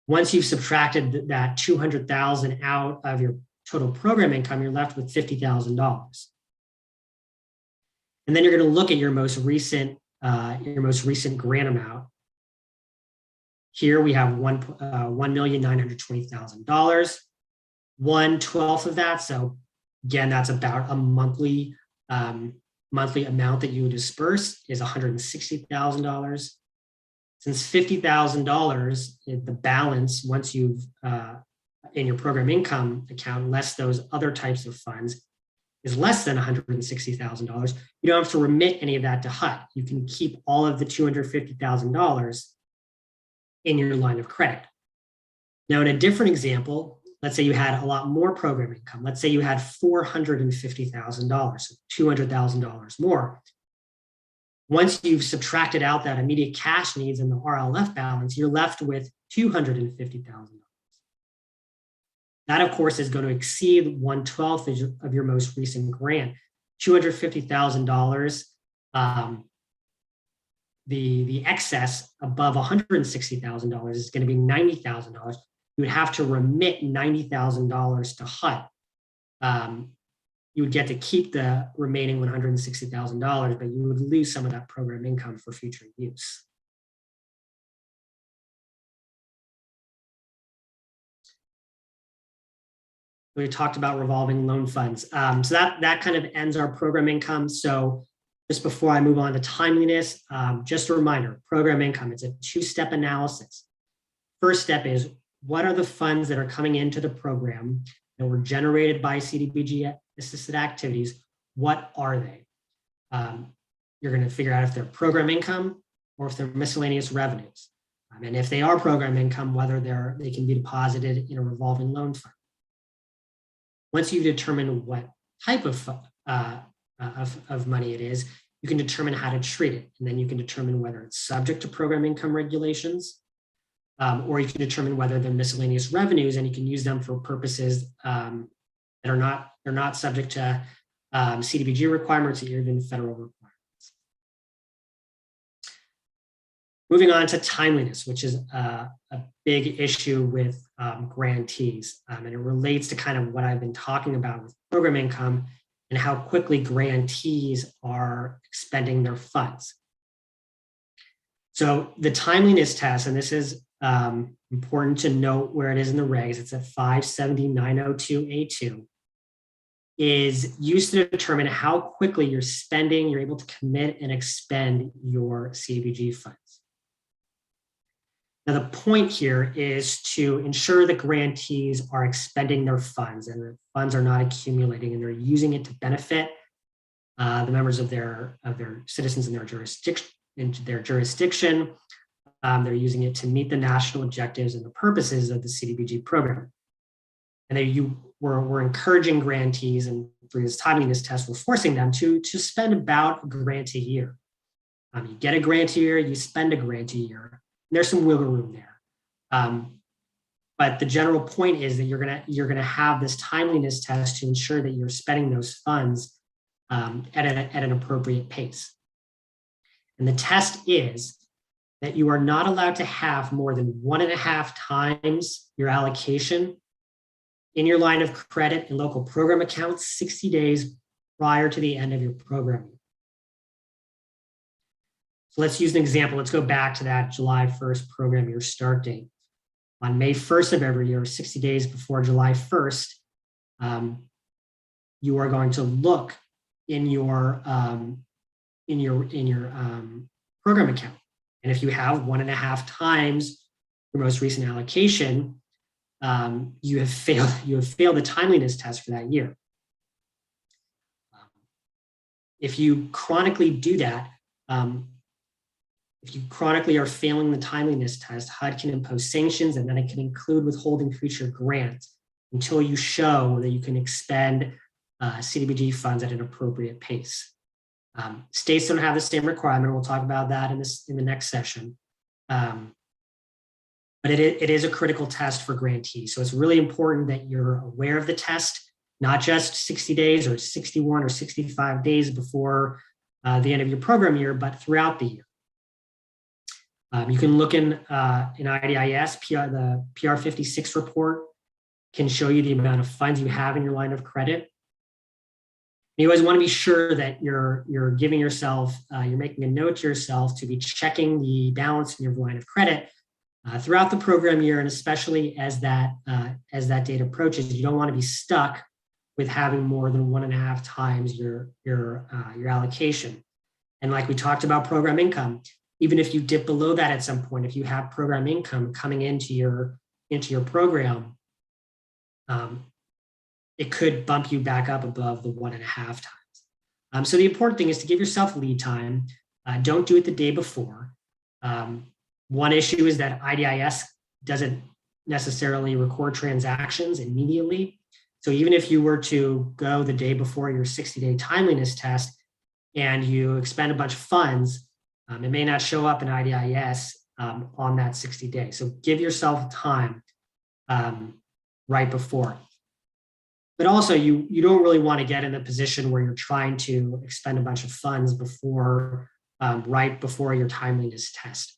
Once you've subtracted that $200,000 out of your total program income, you're left with $50,000. And then you're going to look at your most recent grant amount. Here we have $1,920,000. 1/12 of that. So again, that's about a monthly amount that you would disperse is $160,000. Since $50,000, the balance once you've in your program income account, less those other types of funds, is less than $160,000. You don't have to remit any of that to HUD. You can keep all of the $250,000 in your line of credit. Now, in a different example, let's say you had a lot more program income. Let's say you had $450,000, so $200,000 more. Once you've subtracted out that immediate cash needs and the RLF balance, you're left with $250,000. That, of course, is going to exceed 1/12 of your most recent grant. $250,000, the excess above $160,000 is going to be $90,000. You would have to remit $90,000 to HUD. You would get to keep the remaining $160,000, but you would lose some of that program income for future use. We talked about revolving loan funds. So that kind of ends our program income. So just before I move on to timeliness, just a reminder, program income, it's a two-step analysis. First step is, what are the funds that are coming into the program that were generated by CDBG assisted activities? What are they? You're going to figure out if they're program income or if they're miscellaneous revenues. And if they are program income, whether they can be deposited in a revolving loan fund. Once you've determined what type of money it is, you can determine how to treat it. And then you can determine whether it's subject to program income regulations, or you can determine whether they're miscellaneous revenues, and you can use them for purposes that are not subject to CDBG requirements or even federal requirements. Moving on to timeliness, which is a big issue with grantees, and it relates to kind of what I've been talking about with program income and how quickly grantees are expending their funds. So the timeliness test, and this is important to note where it is in the regs, it's at 570.902A2, is used to determine how quickly you're able to commit and expend your CDBG funds. Now, the point here is to ensure that grantees are expending their funds and the funds are not accumulating, and they're using it to benefit the members of their citizens in their jurisdiction. They're using it to meet the national objectives and the purposes of the CDBG program. And we're encouraging grantees, and through this timeliness test, we're forcing them to spend about a grant a year. You get a grant a year, you spend a grant a year. There's some wiggle room there. But the general point is that you're gonna have this timeliness test to ensure that you're spending those funds at an appropriate pace. And the test is that you are not allowed to have more than 1.5 times your allocation in your line of credit and local program accounts 60 days prior to the end of your program. So let's use an example. Let's go back to that July 1st program year start date. On May 1st of every year, 60 days before July 1st, you are going to look in your program account. And if you have 1.5 times your most recent allocation, you have failed the timeliness test for that year. If you chronically do that, if you chronically are failing the timeliness test, HUD can impose sanctions, and then it can include withholding future grants until you show that you can expend CDBG funds at an appropriate pace. States don't have the same requirement. We'll talk about that in the next session. But it is a critical test for grantees. So it's really important that you're aware of the test, not just 60 days or 61 or 65 days before the end of your program year, but throughout the year. You can look in IDIS, the PR56 report can show you the amount of funds you have in your line of credit. You always want to be sure that you're giving yourself, you're making a note to yourself to be checking the balance in your line of credit throughout the program year, and especially as that date approaches. You don't want to be stuck with having more than 1.5 times your allocation. And like we talked about program income, even if you dip below that at some point, if you have program income coming into your program, it could bump you back up above the 1.5 times. So the important thing is to give yourself lead time. Don't do it the day before. One issue is that IDIS doesn't necessarily record transactions immediately. So even if you were to go the day before your 60-day timeliness test and you expend a bunch of funds, it may not show up in IDIS on that 60 days. So give yourself time right before. But also, you don't really want to get in a position where you're trying to expend a bunch of funds right before your timeliness test.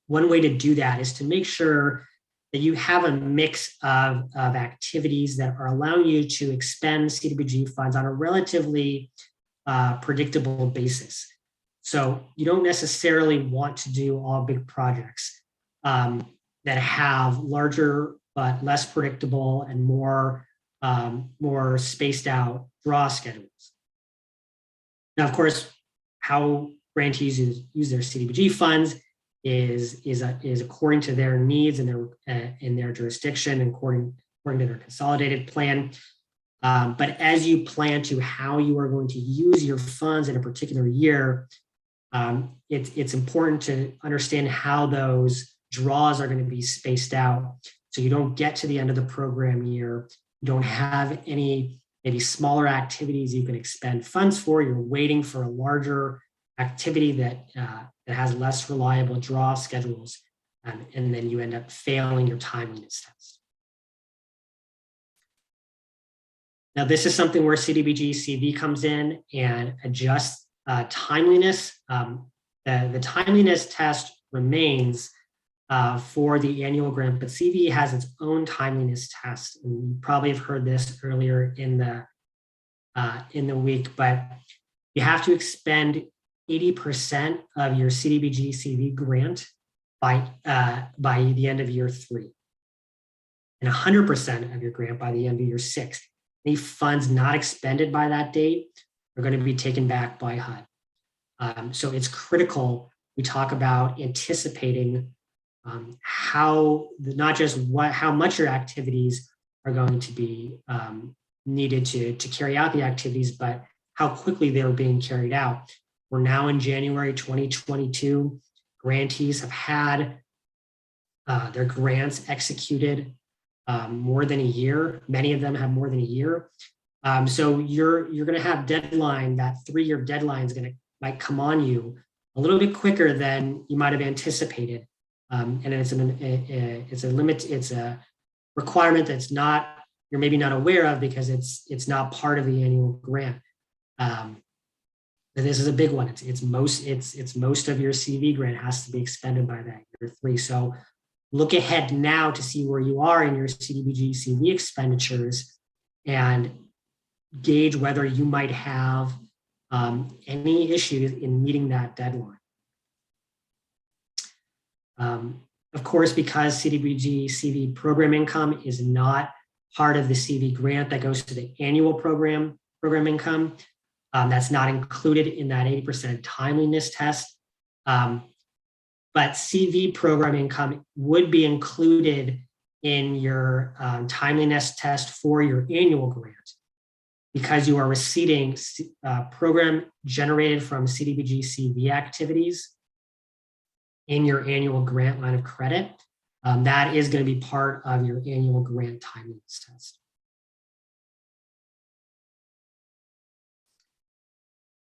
One way to do that is to make sure that you have a mix of activities that are allowing you to expend CDBG funds on a relatively predictable basis. So you don't necessarily want to do all big projects that have larger but less predictable and more spaced out draw schedules. Now, of course, how grantees use their CDBG funds is according to their needs and in their jurisdiction and according to their consolidated plan. But as you plan to how you are going to use your funds in a particular year, it's important to understand how those draws are going to be spaced out, so you don't get to the end of the program year, you don't have any maybe smaller activities you can expend funds for. You're waiting for a larger activity that has less reliable draw schedules, and then you end up failing your timeliness test. Now, this is something where CDBG CV comes in and adjusts timeliness. The timeliness test remains for the annual grant, but CV has its own timeliness test. And you probably have heard this earlier in the week, but you have to expend 80% of your CDBG CV grant by the end of year 3, and 100% of your grant by the end of year 6. Any funds not expended by that date are going to be taken back by HUD. So it's critical we talk about anticipating how much your activities are going to be needed to carry out the activities, but how quickly they're being carried out. We're now in January 2022. Grantees have had their grants executed more than a year. Many of them have more than a year. So you're going to have deadline. That 3-year deadline is might come on you a little bit quicker than you might have anticipated. And it's a limit. It's a requirement that's you're maybe not aware of because it's not part of the annual grant. And this is a big one. It's most of your CV grant has to be expended by that year 3. So look ahead now to see where you are in your CDBG CV expenditures and gauge whether you might have any issues in meeting that deadline. Of course, because CDBG CV program income is not part of the CV grant that goes to the annual program income, that's not included in that 80% timeliness test. But CV program income would be included in your timeliness test for your annual grant, because you are receiving program generated from CDBG CV activities in your annual grant line of credit. That is going to be part of your annual grant timeliness test.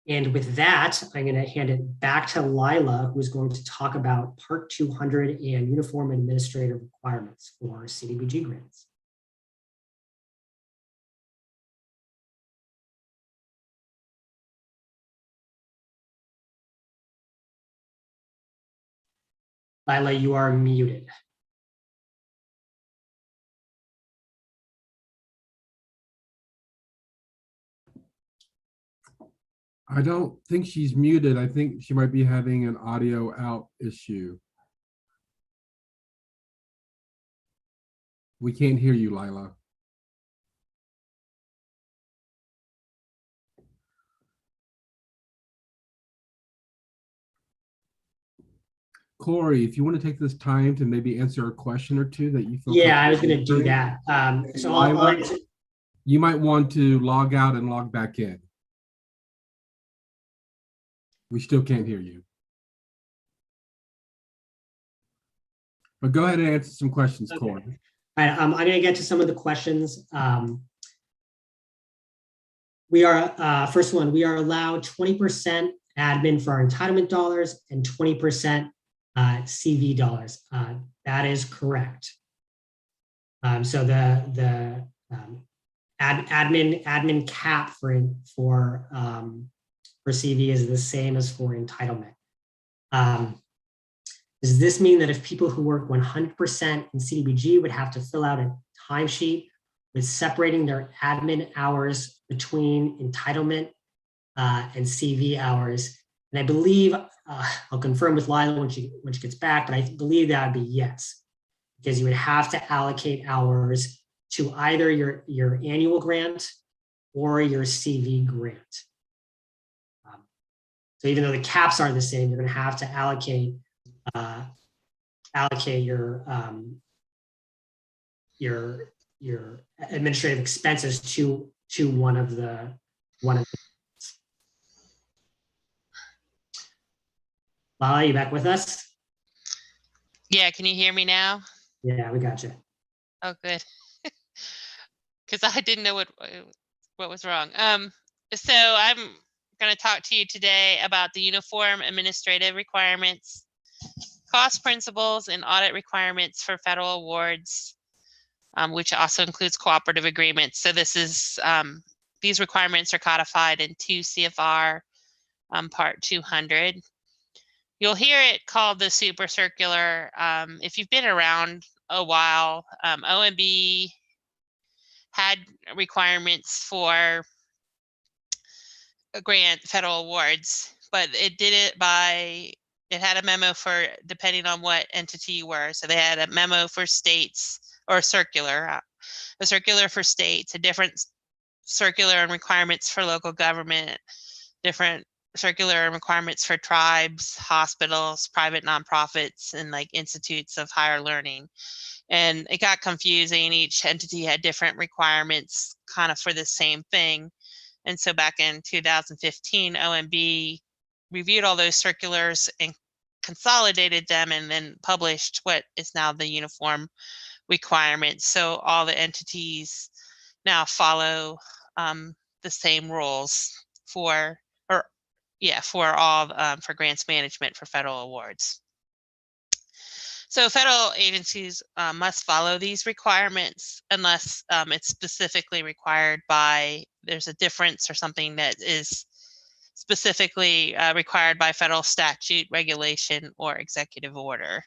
And with that, I'm going to hand it back to Lila, who is going to talk about Part 200 and uniform administrative requirements for CDBG grants. Lila, you are muted. I don't think she's muted. I think she might be having an audio out issue. We can't hear you, Lila. Corey, if you want to take this time to maybe answer a question or two that you feel. Yeah, I was going to do that. So Lila, you might want to log out and log back in. We still can't hear you. But go ahead and answer some questions, okay. Corey. All right, I'm going to get to some of the questions. We are, first one, we are allowed 20% admin for our entitlement dollars and 20% CV dollars. That is correct. So the admin cap for CV is the same as for entitlement. Does this mean that if people who work 100% in CDBG would have to fill out a timesheet with separating their admin hours between entitlement and CV hours? And I believe, I'll confirm with Lila when she gets back, but I believe that would be yes. because you would have to allocate hours to either your annual grant or your CV grant. So even though the caps are the same, you're going to have to allocate your administrative expenses to one of the. Lala, you back with us? Yeah, can you hear me now? Yeah, we got you. Oh, good. Because I didn't know what was wrong. So I'm going to talk to you today about the uniform administrative requirements, cost principles, and audit requirements for federal awards, which also includes cooperative agreements. So this is these requirements are codified in 2 CFR Part 200. You'll hear it called the super circular. If you've been around a while, OMB had requirements for grant federal awards, but it did it it had a memo for depending on what entity you were. So they had a memo for states, or a circular for states, a different circular and requirements for local government, different circular and requirements for tribes, hospitals, private nonprofits, and like institutes of higher learning. And it got confusing. Each entity had different requirements kind of for the same thing. And so back in 2015, OMB reviewed all those circulars and consolidated them and then published what is now the uniform requirements. So all the entities now follow the same rules for grants management for federal awards. So federal agencies must follow these requirements unless it's specifically required by, there's a difference or something that is specifically required by federal statute, regulation, or executive order.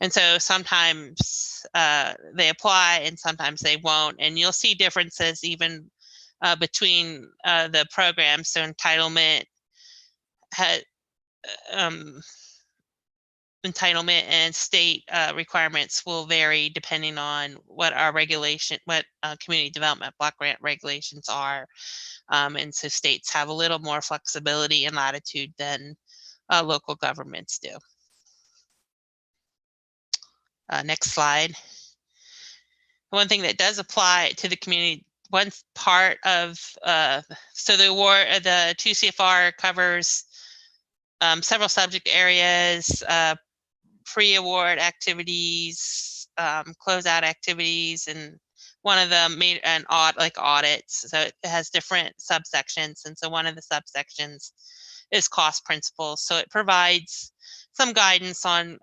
And so sometimes they apply and sometimes they won't. And you'll see differences even between the programs. So entitlement and state requirements will vary depending on what our community development block grant regulations are. And so states have a little more flexibility and latitude than local governments do. Next slide. One thing that does apply to the community, one part of, so the award, the 2 CFR covers several subject areas, pre-award activities, closeout activities, and one of them made an audits. So it has different subsections. And so one of the subsections is cost principles. So it provides some guidance on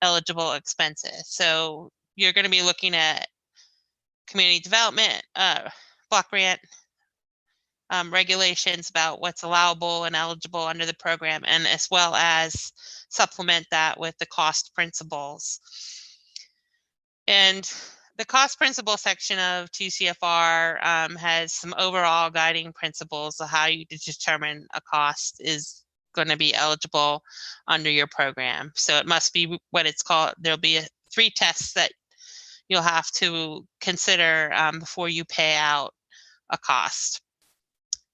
eligible expenses. So you're going to be looking at community development, block grant regulations about what's allowable and eligible under the program, and as well as supplement that with the cost principles. And the cost principle section of 2 CFR has some overall guiding principles of how you determine a cost is going to be eligible under your program. So it must be what it's called. There'll be 3 tests that you'll have to consider before you pay out a cost.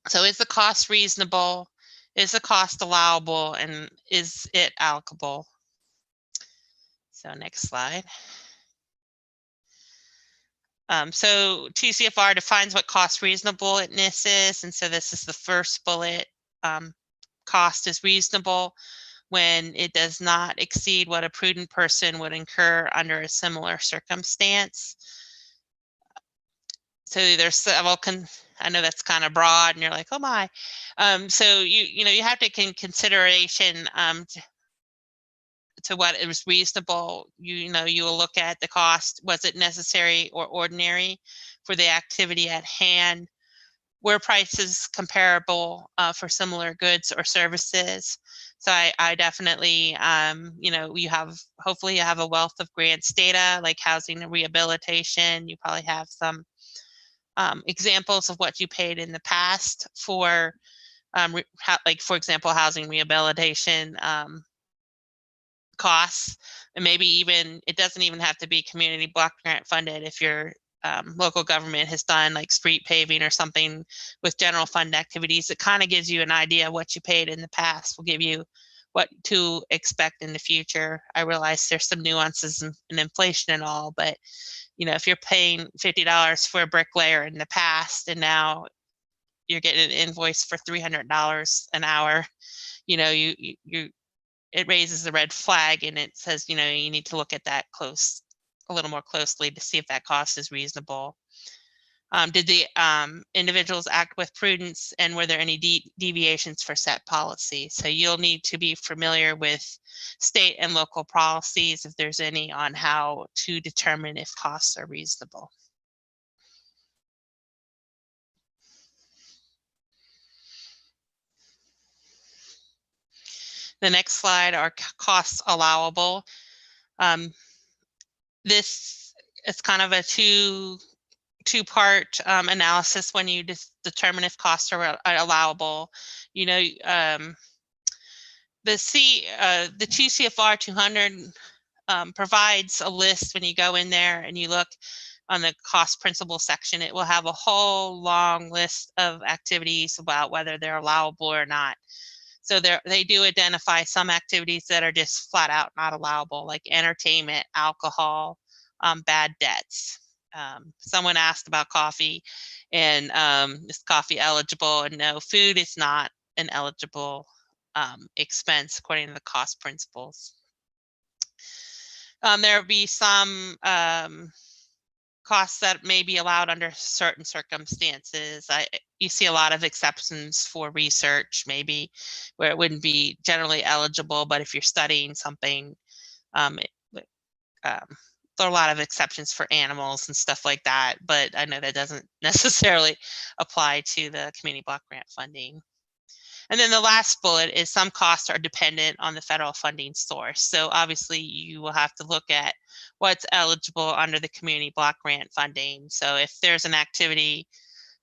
So is the cost reasonable? Is the cost allowable? And is it allocable? So next slide. So 2 CFR defines what cost reasonableness is. And so this is the first bullet. Cost is reasonable when it does not exceed what a prudent person would incur under a similar circumstance. So there's several, I know that's kind of broad and you're like, oh my. So you have to take consideration to what is reasonable. You will look at the cost. Was it necessary or ordinary for the activity at hand? Were prices comparable for similar goods or services? So I definitely, hopefully you have a wealth of grants data like housing and rehabilitation. You probably have some examples of what you paid in the past for, like for example, housing rehabilitation costs, and maybe even, it doesn't even have to be community block grant funded. If your local government has done like street paving or something with general fund activities, it kind of gives you an idea of what you paid in the past, will give you what to expect in the future. I realize there's some nuances in inflation and all, but you know, if you're paying $50 for a bricklayer in the past and now you're getting an invoice for $300 an hour, you know, it raises the red flag, and it says, you know, you need to look at that a little more closely to see if that cost is reasonable. Did the individuals act with prudence, and were there any deviations for set policy? So you'll need to be familiar with state and local policies, if there's any, on how to determine if costs are reasonable. The next slide are costs allowable. This is kind of a two-part analysis when you determine if costs are allowable. You know, the 2 CFR 200 provides a list. When you go in there and you look on the cost principle section, it will have a whole long list of activities about whether they're allowable or not. So they do identify some activities that are just flat out not allowable, like entertainment, alcohol, bad debts. Someone asked about coffee, and is coffee eligible? And no, food is not an eligible expense according to the cost principles. There will be some costs that may be allowed under certain circumstances. You see a lot of exceptions for research, maybe, where it wouldn't be generally eligible, but if you're studying something, there are a lot of exceptions for animals and stuff like that, but I know that doesn't necessarily apply to the community block grant funding. And then the last bullet is some costs are dependent on the federal funding source. So obviously you will have to look at what's eligible under the community block grant funding. So if there's an activity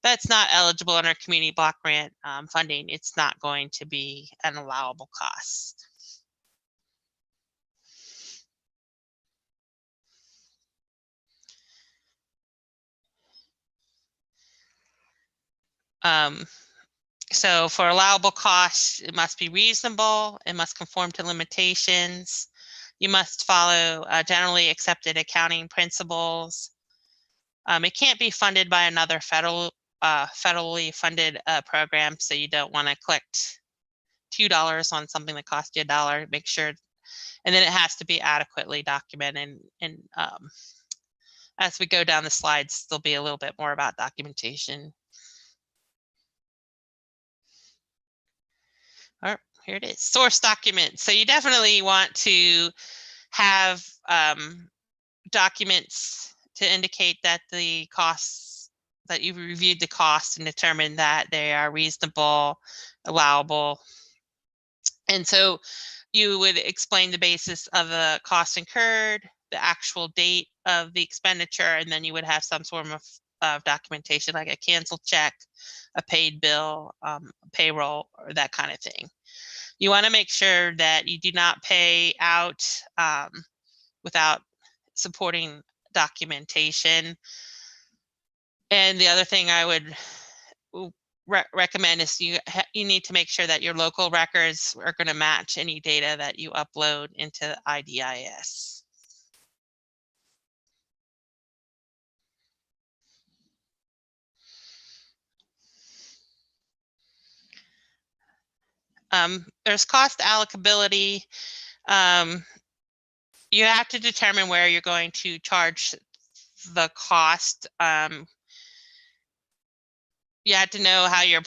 that's not eligible under community block grant funding, it's not going to be an allowable cost. So for allowable costs, it must be reasonable, it must conform to limitations, you must follow generally accepted accounting principles. It can't be funded by another federally funded program, so you don't want to collect $2 on something that cost you $1. Make sure, and then it has to be adequately documented. And as we go down the slides, there'll be a little bit more about documentation. All right, here it is, source document. So you definitely want to have documents to indicate that the costs, that you've reviewed the costs and determined that they are reasonable, allowable. And so you would explain the basis of the cost incurred, the actual date of the expenditure, and then you would have some sort of documentation, like a canceled check, a paid bill, payroll, or that kind of thing. You want to make sure that you do not pay out without supporting documentation. And the other thing I would recommend is you need to make sure that your local records are going to match any data that you upload into IDIS. There's cost allocability. You have to determine where you're going to charge the cost. You have to know how you're,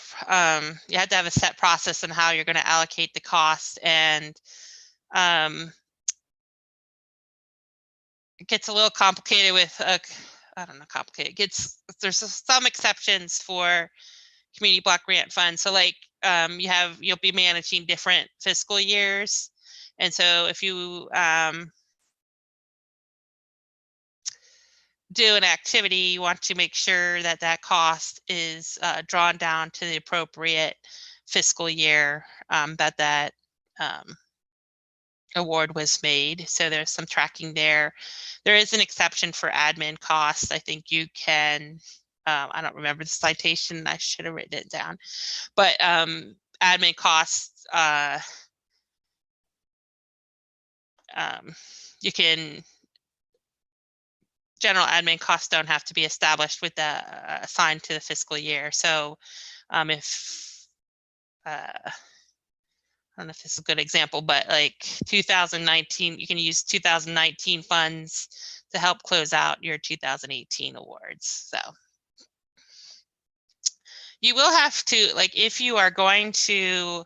you have to have a set process on how you're going to allocate the cost, and it gets a little complicated with, I don't know, complicated. There's some exceptions for community block grant funds. So like you'll be managing different fiscal years. And so if you do an activity, you want to make sure that that cost is drawn down to the appropriate fiscal year that award was made. So there's some tracking there. There is an exception for admin costs. I think you can, I don't remember the citation. I should have written it down, but admin costs, you can, general admin costs don't have to be established with the assigned to the fiscal year. So if I don't know if this is a good example, but like 2019, you can use 2019 funds to help close out your 2018 awards. So you will have to, like, if you are going to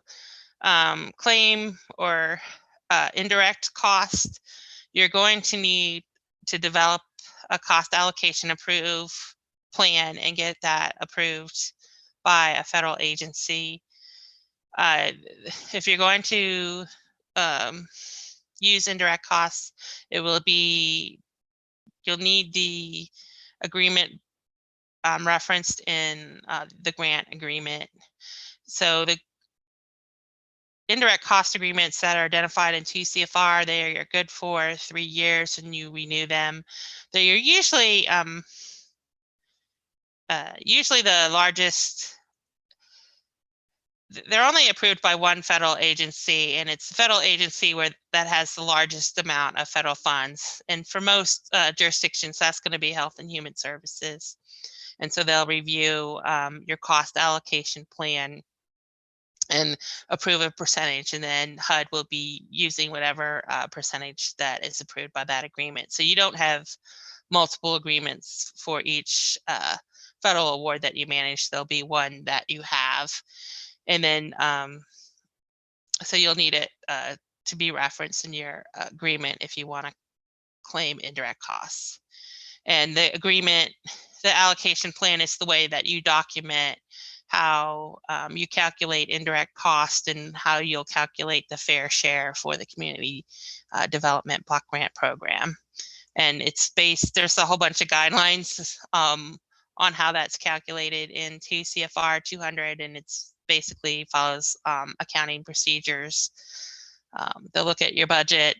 claim or indirect cost, you're going to need to develop a cost allocation approve plan and get that approved by a federal agency. If you're going to use indirect costs, it will be, you'll need the agreement referenced in the grant agreement. So the indirect cost agreements that are identified in 2 CFR, they are good for 3 years and you renew them. They are usually the largest. They're only approved by one federal agency, and it's the federal agency that has the largest amount of federal funds. And for most jurisdictions, that's going to be Health and Human Services. And so they'll review your cost allocation plan and approve a percentage, and then HUD will be using whatever percentage that is approved by that agreement. So you don't have multiple agreements for each federal award that you manage. There'll be one that you have. And then, so you'll need it to be referenced in your agreement if you want to claim indirect costs. And the agreement, the allocation plan is the way that you document how you calculate indirect cost and how you'll calculate the fair share for the community development block grant program. And it's based, there's a whole bunch of guidelines on how that's calculated in 2 CFR 200, and it's basically follows accounting procedures. They'll look at your budget,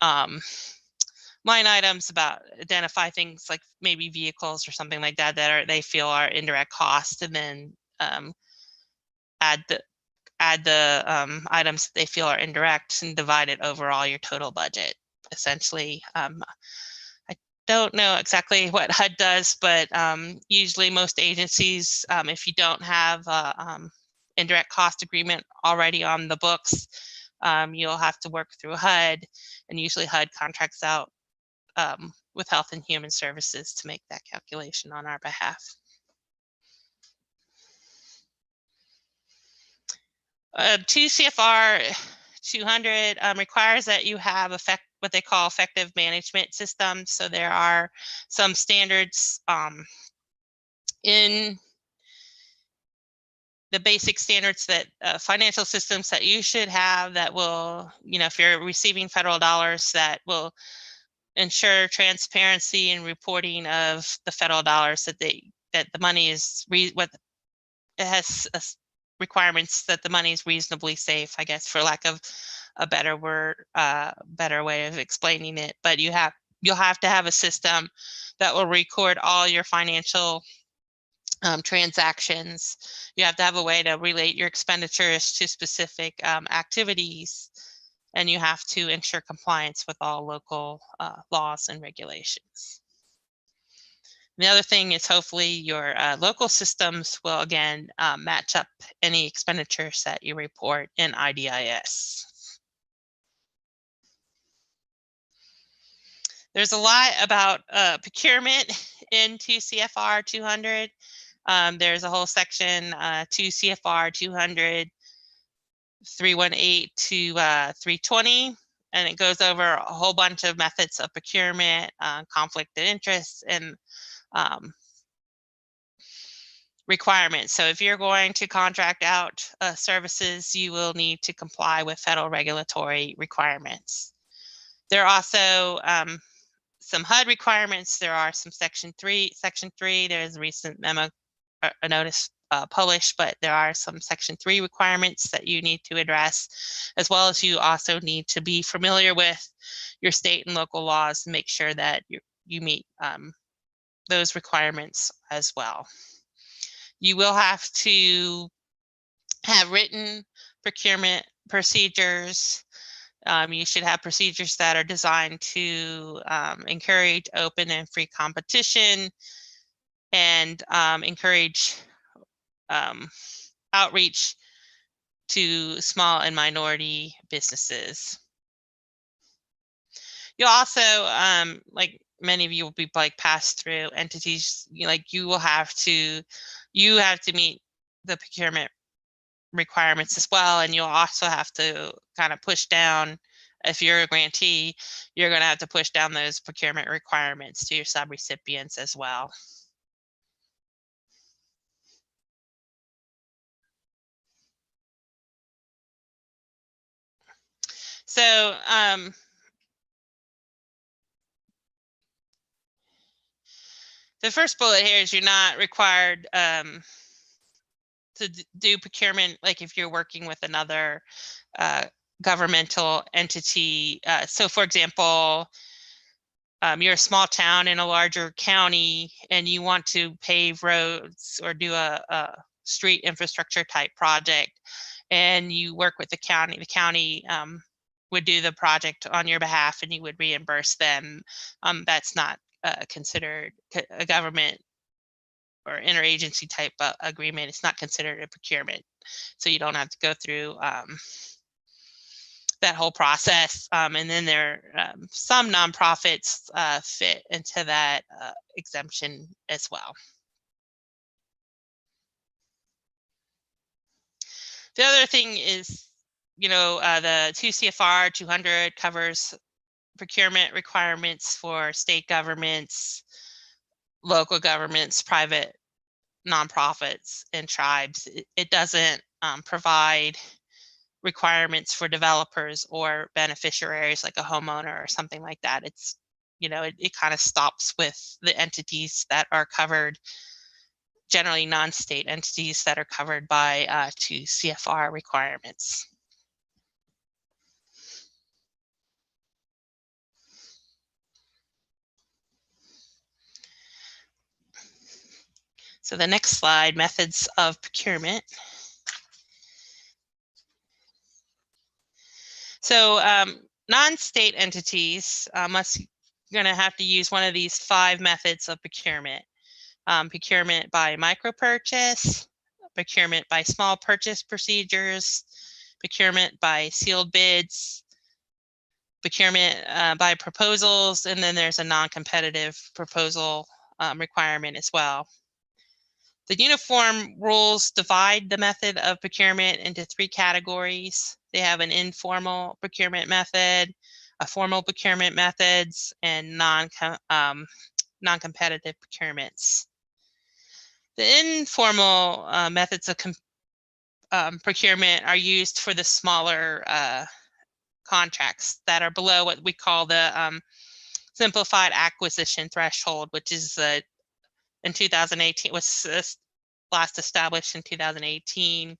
line items about identify things like maybe vehicles or something like that that are, they feel are indirect costs, and then add the items that they feel are indirect and divide it over all your total budget. Essentially, I don't know exactly what HUD does, but usually most agencies, if you don't have indirect cost agreement already on the books, you'll have to work through HUD, and usually HUD contracts out with Health and Human Services to make that calculation on our behalf. 2 CFR 200 requires that you have what they call effective management systems. So there are some standards in the basic standards that financial systems that you should have that will, you know, if you're receiving federal dollars, that will ensure transparency and reporting of the federal dollars, that the money is it has requirements that the money is reasonably safe, I guess, for lack of a better word, better way of explaining it. But you'll have to have a system that will record all your financial transactions. You have to have a way to relate your expenditures to specific activities, and you have to ensure compliance with all local laws and regulations. The other thing is hopefully your local systems will again match up any expenditures that you report in IDIS. There's a lot about procurement in 2 CFR 200. There's a whole section 2 CFR 200 318 to 320, and it goes over a whole bunch of methods of procurement, conflict of interest, and requirements. So if you're going to contract out services, you will need to comply with federal regulatory requirements. There are also some HUD requirements. There are some Section 3. There's a recent memo, a notice published, but there are some Section 3 requirements that you need to address, as well as you also need to be familiar with your state and local laws and make sure that you meet those requirements as well. You will have to have written procurement procedures. You should have procedures that are designed to encourage open and free competition and encourage outreach to small and minority businesses. You'll also, like many of you will be like pass-through entities, you have to meet the procurement requirements as well, and you'll also have to kind of push down. If you're a grantee, you're going to have to push down those procurement requirements to your subrecipients as well. So the first bullet here is you're not required to do procurement, like if you're working with another governmental entity. So for example, you're a small town in a larger county and you want to pave roads or do a street infrastructure type project, and you work with the county. The county would do the project on your behalf and you would reimburse them. That's not considered a government or interagency type agreement. It's not considered a procurement. So you don't have to go through that whole process. And then there are some nonprofits fit into that exemption as well. The other thing is, the 2 CFR 200 covers procurement requirements for state governments, local governments, private nonprofits, and tribes. It doesn't provide requirements for developers or beneficiaries like a homeowner or something like that. It's, it kind of stops with the entities that are covered, generally non-state entities that are covered by 2 CFR requirements. So the next slide, methods of procurement. So non-state entities going to have to use one of these 5 methods of procurement. Procurement by micro-purchase, procurement by small purchase procedures, procurement by sealed bids, procurement by proposals, and then there's a non-competitive proposal requirement as well. The uniform rules divide the method of procurement into 3 categories. They have an informal procurement method, a formal procurement methods, and non-competitive procurements. The informal methods of procurement are used for the smaller contracts that are below what we call the simplified acquisition threshold, which is in 2018, was last established in 2018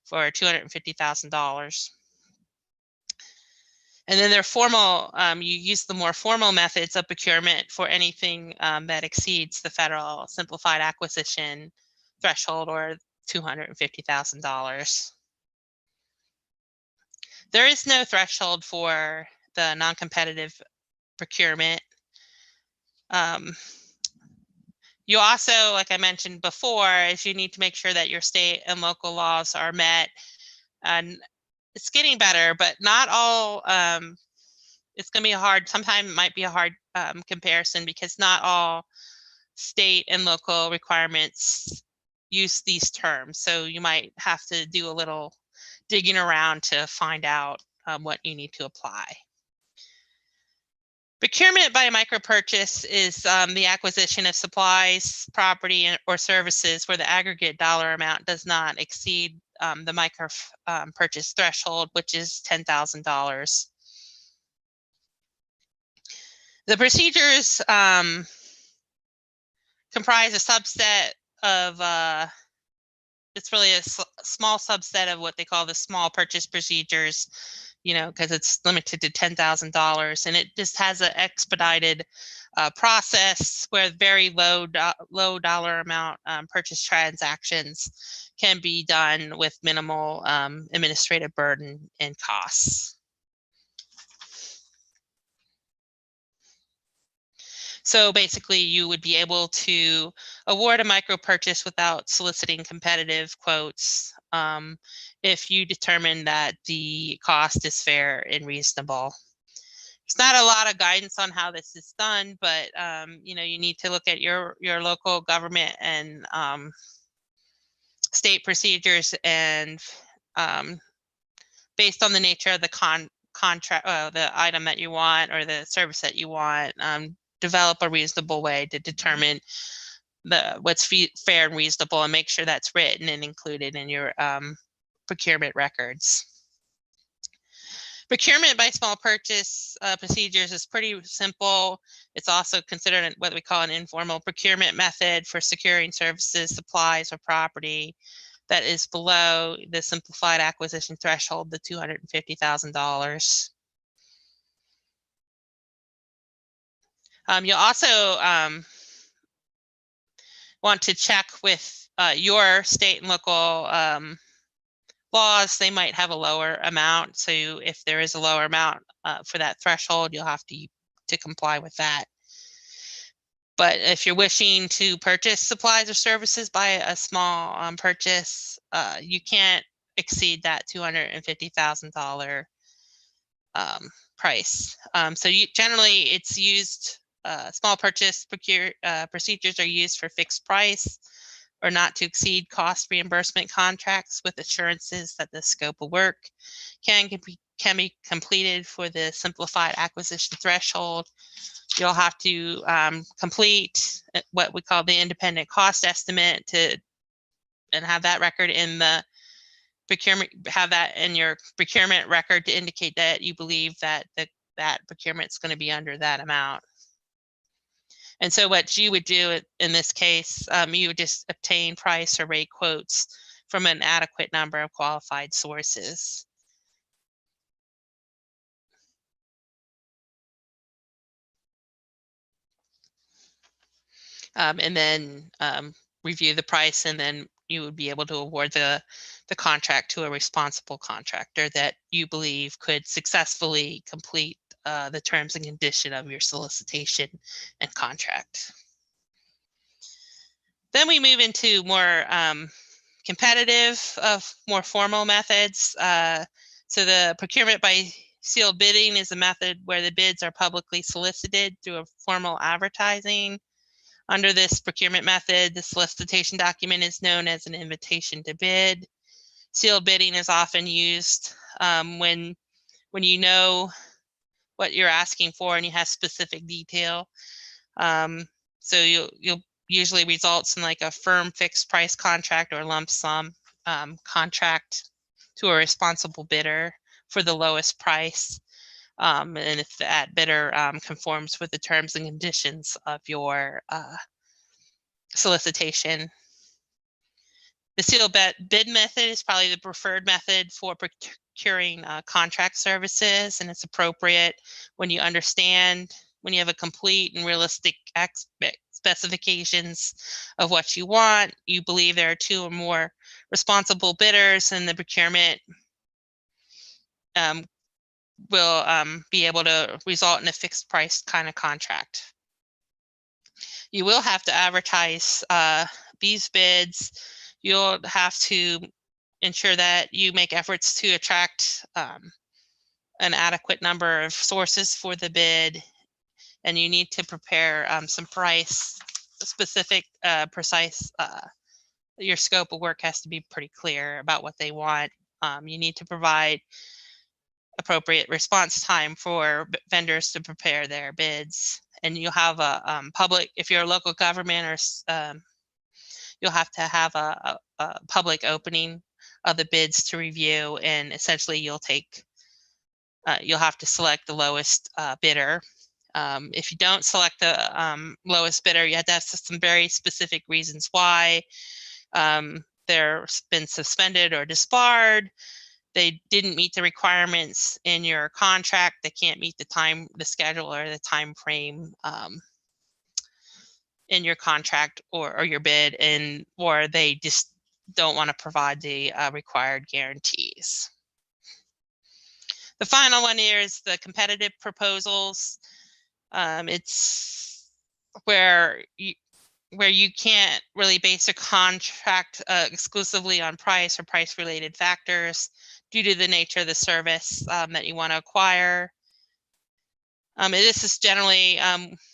for $250,000. And then they're formal, you use the more formal methods of procurement for anything that exceeds the federal simplified acquisition threshold or $250,000. There is no threshold for the non-competitive procurement. You also, like I mentioned before, is you need to make sure that your state and local laws are met. And it's getting better, but not all. It's going to be sometimes it might be a hard comparison because not all state and local requirements use these terms. So you might have to do a little digging around to find out what you need to apply. Procurement by micro-purchase is the acquisition of supplies, property, or services where the aggregate dollar amount does not exceed the micro-purchase threshold, which is $10,000. The procedures comprise a subset of it's really a small subset of what they call the small purchase procedures, you know, because it's limited to $10,000, and it just has an expedited process where very low dollar amount purchase transactions can be done with minimal administrative burden and costs. So basically, you would be able to award a micro purchase without soliciting competitive quotes if you determine that the cost is fair and reasonable. There's not a lot of guidance on how this is done, but you know, you need to look at your local government and state procedures, and based on the nature of the contract, the item that you want or the service that you want, develop a reasonable way to determine what's fair and reasonable, and make sure that's written and included in your procurement records. Procurement by small purchase procedures is pretty simple. It's also considered what we call an informal procurement method for securing services, supplies, or property that is below the simplified acquisition threshold, the $250,000. You'll also want to check with your state and local laws. They might have a lower amount, so if there is a lower amount for that threshold, you'll have to comply with that. But if you're wishing to purchase supplies or services by a small purchase, you can't exceed that $250,000 price. So generally, it's used. Small purchase procedures are used for fixed price or not to exceed cost reimbursement contracts with assurances that the scope of work can be completed for the simplified acquisition threshold. You'll have to complete what we call the independent cost estimate and have that record in the procurement, have that in your procurement record to indicate that you believe that that procurement is going to be under that amount. And so what you would do in this case, you would just obtain price or rate quotes from an adequate number of qualified sources. And then review the price, and then you would be able to award the contract to a responsible contractor that you believe could successfully complete the terms and condition of your solicitation and contract. Then we move into more competitive, more formal methods. So the procurement by sealed bidding is a method where the bids are publicly solicited through a formal advertising. Under this procurement method, the solicitation document is known as an invitation to bid. Sealed bidding is often used when you know what you're asking for and you have specific detail. So you'll usually results in like a firm fixed price contract or lump sum contract to a responsible bidder for the lowest price. And if that bidder conforms with the terms and conditions of your solicitation. The sealed bid method is probably the preferred method for procuring contract services, and it's appropriate when you understand, when you have a complete and realistic specifications of what you want, you believe there are two or more responsible bidders, and the procurement will be able to result in a fixed price kind of contract. You will have to advertise these bids. You'll have to ensure that you make efforts to attract an adequate number of sources for the bid, and you need to prepare some price specific, precise, your scope of work has to be pretty clear about what they want. You need to provide appropriate response time for vendors to prepare their bids, and you'll have a public, if you're a local government, or you'll have to have a public opening of the bids to review, and essentially you'll have to select the lowest bidder. If you don't select the lowest bidder, you have to have some very specific reasons why. they're been suspended or disbarred, they didn't meet the requirements in your contract, they can't meet the schedule or the time frame in your contract or your bid, or they just don't want to provide the required guarantees. The final one here is the competitive proposals. It's where you can't really base a contract exclusively on price or price-related factors due to the nature of the service that you want to acquire. This is generally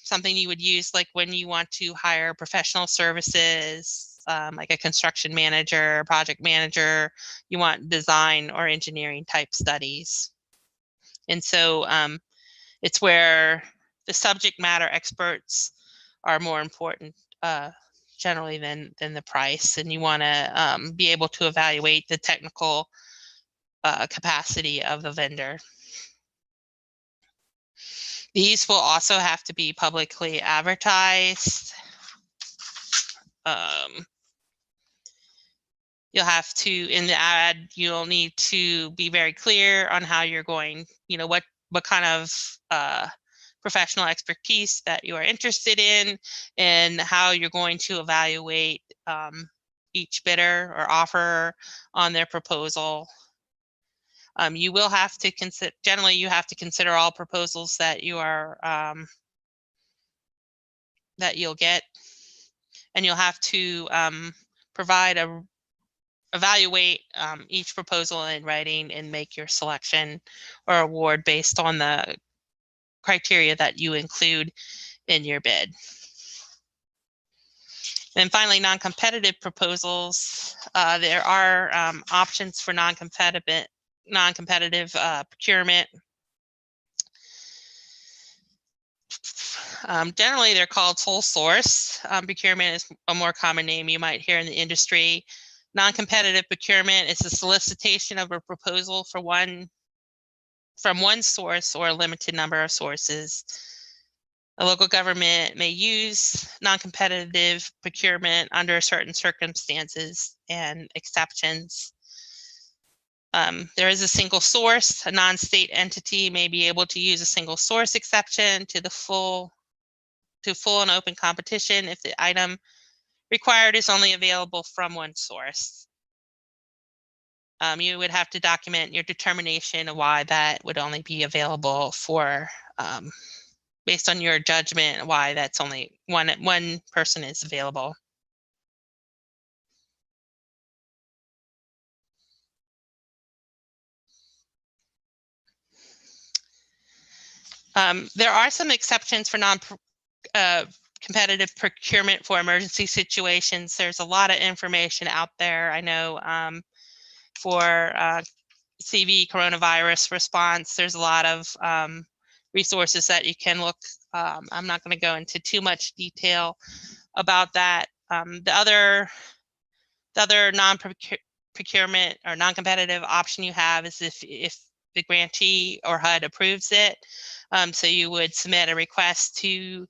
something you would use like when you want to hire professional services, like a construction manager, project manager, you want design or engineering type studies. And so it's where the subject matter experts are more important generally than the price, and you want to be able to evaluate the technical capacity of the vendor. These will also have to be publicly advertised. You'll have to, in the ad, you'll need to be very clear on how you're going, what kind of professional expertise that you are interested in and how you're going to evaluate each bidder or offerer on their proposal. You will have to consider, generally you have to consider all proposals that you are, that you'll get, and you'll have to evaluate each proposal in writing and make your selection or award based on the criteria that you include in your bid. And finally, non-competitive proposals. There are options for non-competitive procurement. Generally, they're called sole source. Procurement is a more common name you might hear in the industry. Non-competitive procurement is the solicitation of a proposal from one source or a limited number of sources. A local government may use non-competitive procurement under certain circumstances and exceptions. There is a single source. A non-state entity may be able to use a single source exception to full and open competition if the item required is only available from one source. You would have to document your determination of why that would only be available for, based on your judgment, why that's only one person is available. There are some exceptions for competitive procurement for emergency situations. There's a lot of information out there. I know for CV coronavirus response, there's a lot of resources that you can look. I'm not going to go into too much detail about that. The other non-procurement or non-competitive option you have is if the grantee or HUD approves it. So you would submit a request to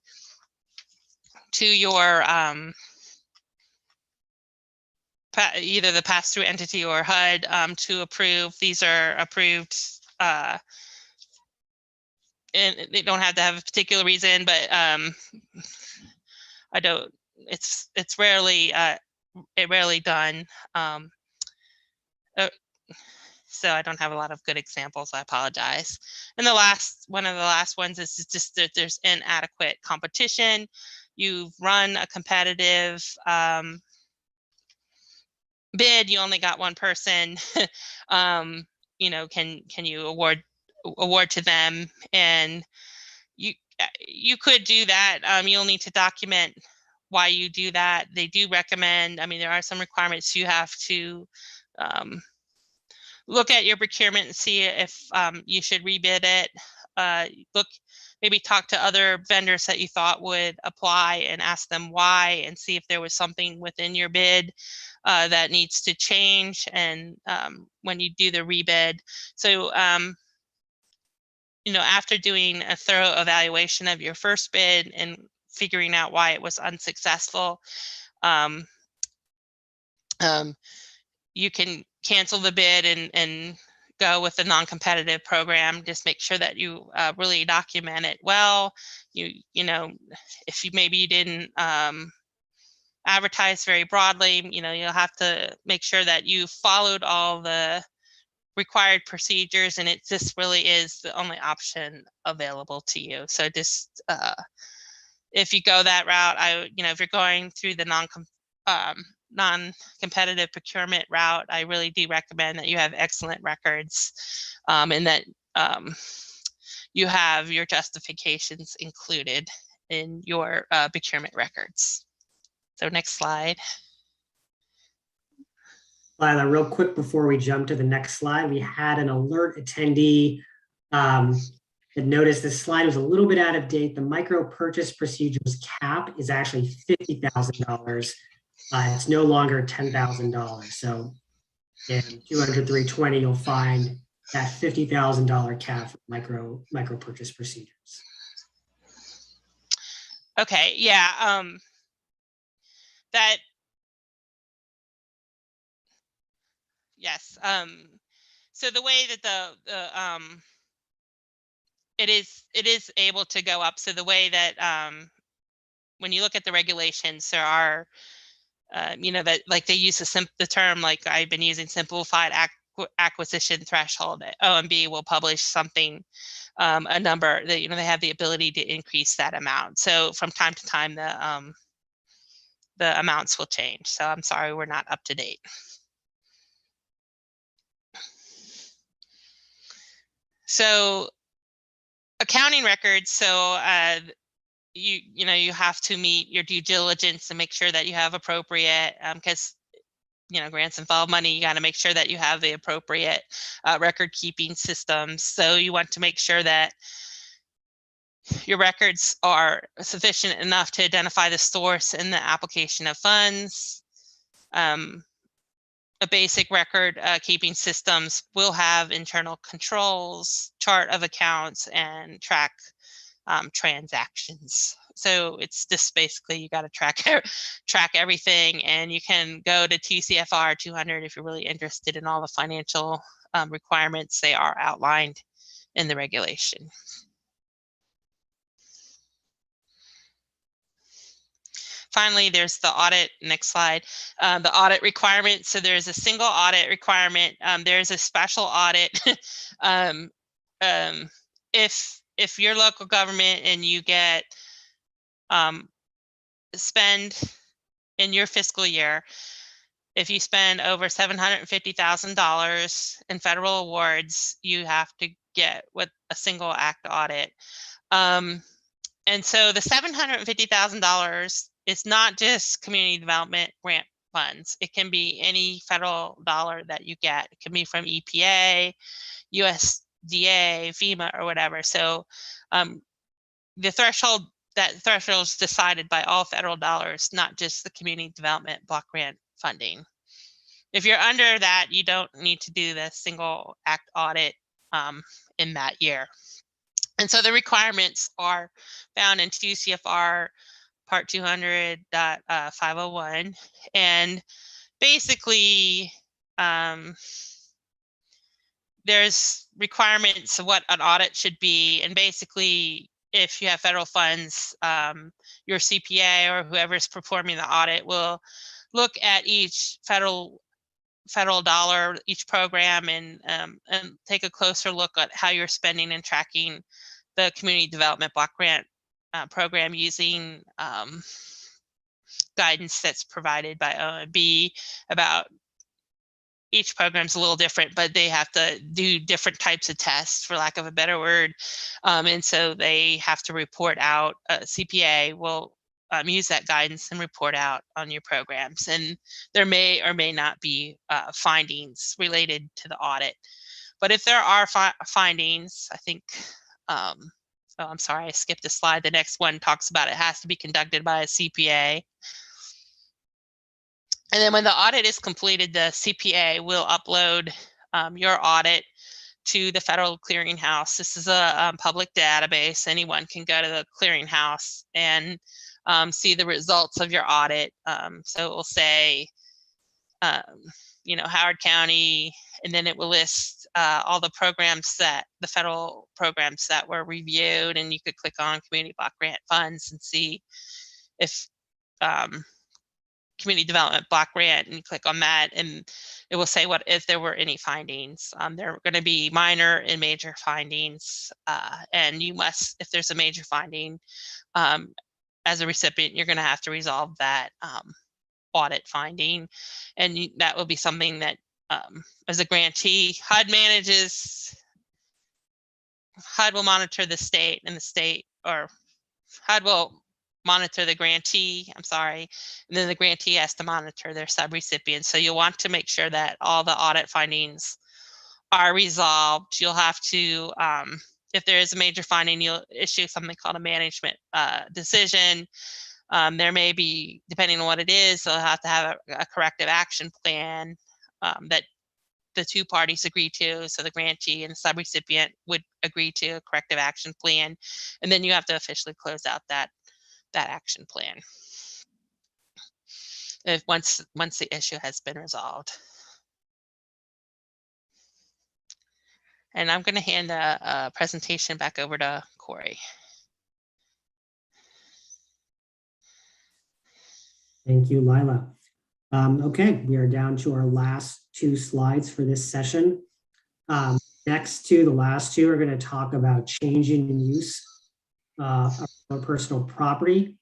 your either the pass-through entity or HUD to approve. These are approved, and they don't have to have a particular reason, but I don't. It's rarely done. So I don't have a lot of good examples. I apologize. And one of the last ones is just that there's inadequate competition. You've run a competitive bid, you only got one person. Can you award to them? And you could do that. You'll need to document why you do that. They do recommend, there are some requirements. You have to look at your procurement and see if you should rebid it. Maybe talk to other vendors that you thought would apply and ask them why, and see if there was something within your bid that needs to change. And when you do the rebid, so after doing a thorough evaluation of your first bid and figuring out why it was unsuccessful, You can cancel the bid and go with the non-competitive program. Just make sure that you really document it well. You know, if maybe you didn't advertise very broadly, you'll have to make sure that you followed all the required procedures, and it just really is the only option available to you. So just if you go that route, if you're going through the non-competitive procurement route, I really do recommend that you have excellent records, and that you have your justifications included in your procurement records. So next slide. Lila, real quick before we jump to the next slide, we had an alert attendee that noticed this slide was a little bit out of date. The micro purchase procedures cap is actually $50,000. It's no longer $10,000. So in 200-320, you'll find that $50,000 cap for micro purchase procedures. Okay, yeah, yes. So the way that it is able to go up. So the way that when you look at the regulations, there are that like they use the term, like I've been using, simplified acquisition threshold. OMB will publish something, a number that they have the ability to increase that amount. So from time to time the amounts will change. So I'm sorry, we're not up to date. So accounting records. So you have to meet your due diligence to make sure that you have appropriate, because grants involve money. You got to make sure that you have the appropriate record keeping systems. So you want to make sure that your records are sufficient enough to identify the source and the application of funds. A basic record keeping systems will have internal controls, chart of accounts, and track transactions. So it's just basically you got to track everything, and you can go to TCFR 200 if you're really interested in all the financial requirements. They are outlined in the regulation. Finally, there's the audit. Next slide. The audit requirement. So there's a single audit requirement. There's a special audit. If your local government and you get spend in your fiscal year, if you spend over $750,000 in federal awards, you have to get with a single act audit. And so the $750,000 is not just community development grant funds. It can be any federal dollar that you get. It can be from EPA, USDA, FEMA, or whatever. So the threshold is decided by all federal dollars, not just the community development block grant funding. If you're under that, you don't need to do the single act audit in that year. And so the requirements are found in TCFR Part 200.501. And basically, there's requirements of what an audit should be. And basically, if you have federal funds, your CPA or whoever's performing the audit will look at each federal dollar, each program, and take a closer look at how you're spending and tracking the community development block grant program using guidance that's provided by OMB. About each program's a little different, but they have to do different types of tests, for lack of a better word. And so they have to report out. CPA will use that guidance and report out on your programs. And there may or may not be findings related to the audit. But if there are findings, I think, oh, I'm sorry, I skipped a slide. The next one talks about it has to be conducted by a CPA. And then when the audit is completed, the CPA will upload your audit to the Federal Clearinghouse. This is a public database. Anyone can go to the clearinghouse and see the results of your audit. So it will say Howard County, and then it will list all the programs the federal programs that were reviewed, and you could click on community block grant funds and see if community development block grant, and you click on that, and it will say if there were any findings. There are going to be minor and major findings, and you must, if there's a major finding, as a recipient, you're going to have to resolve that audit finding, and that will be something that as a grantee, HUD will monitor the state, and the state, or HUD will monitor the grantee, I'm sorry, and then the grantee has to monitor their subrecipients. So you'll want to make sure that all the audit findings are resolved. You'll have to, if there is a major finding, you'll issue something called a management decision. There may be, depending on what it is, they'll have to have a corrective action plan that the two parties agree to. So the grantee and the subrecipient would agree to a corrective action plan, and then you have to officially close out that action plan once the issue has been resolved. And I'm going to hand a presentation back over to Corey. Thank you, Lila. Okay, we are down to our last two slides for this session. Next to the last two are going to talk about changing in use of personal property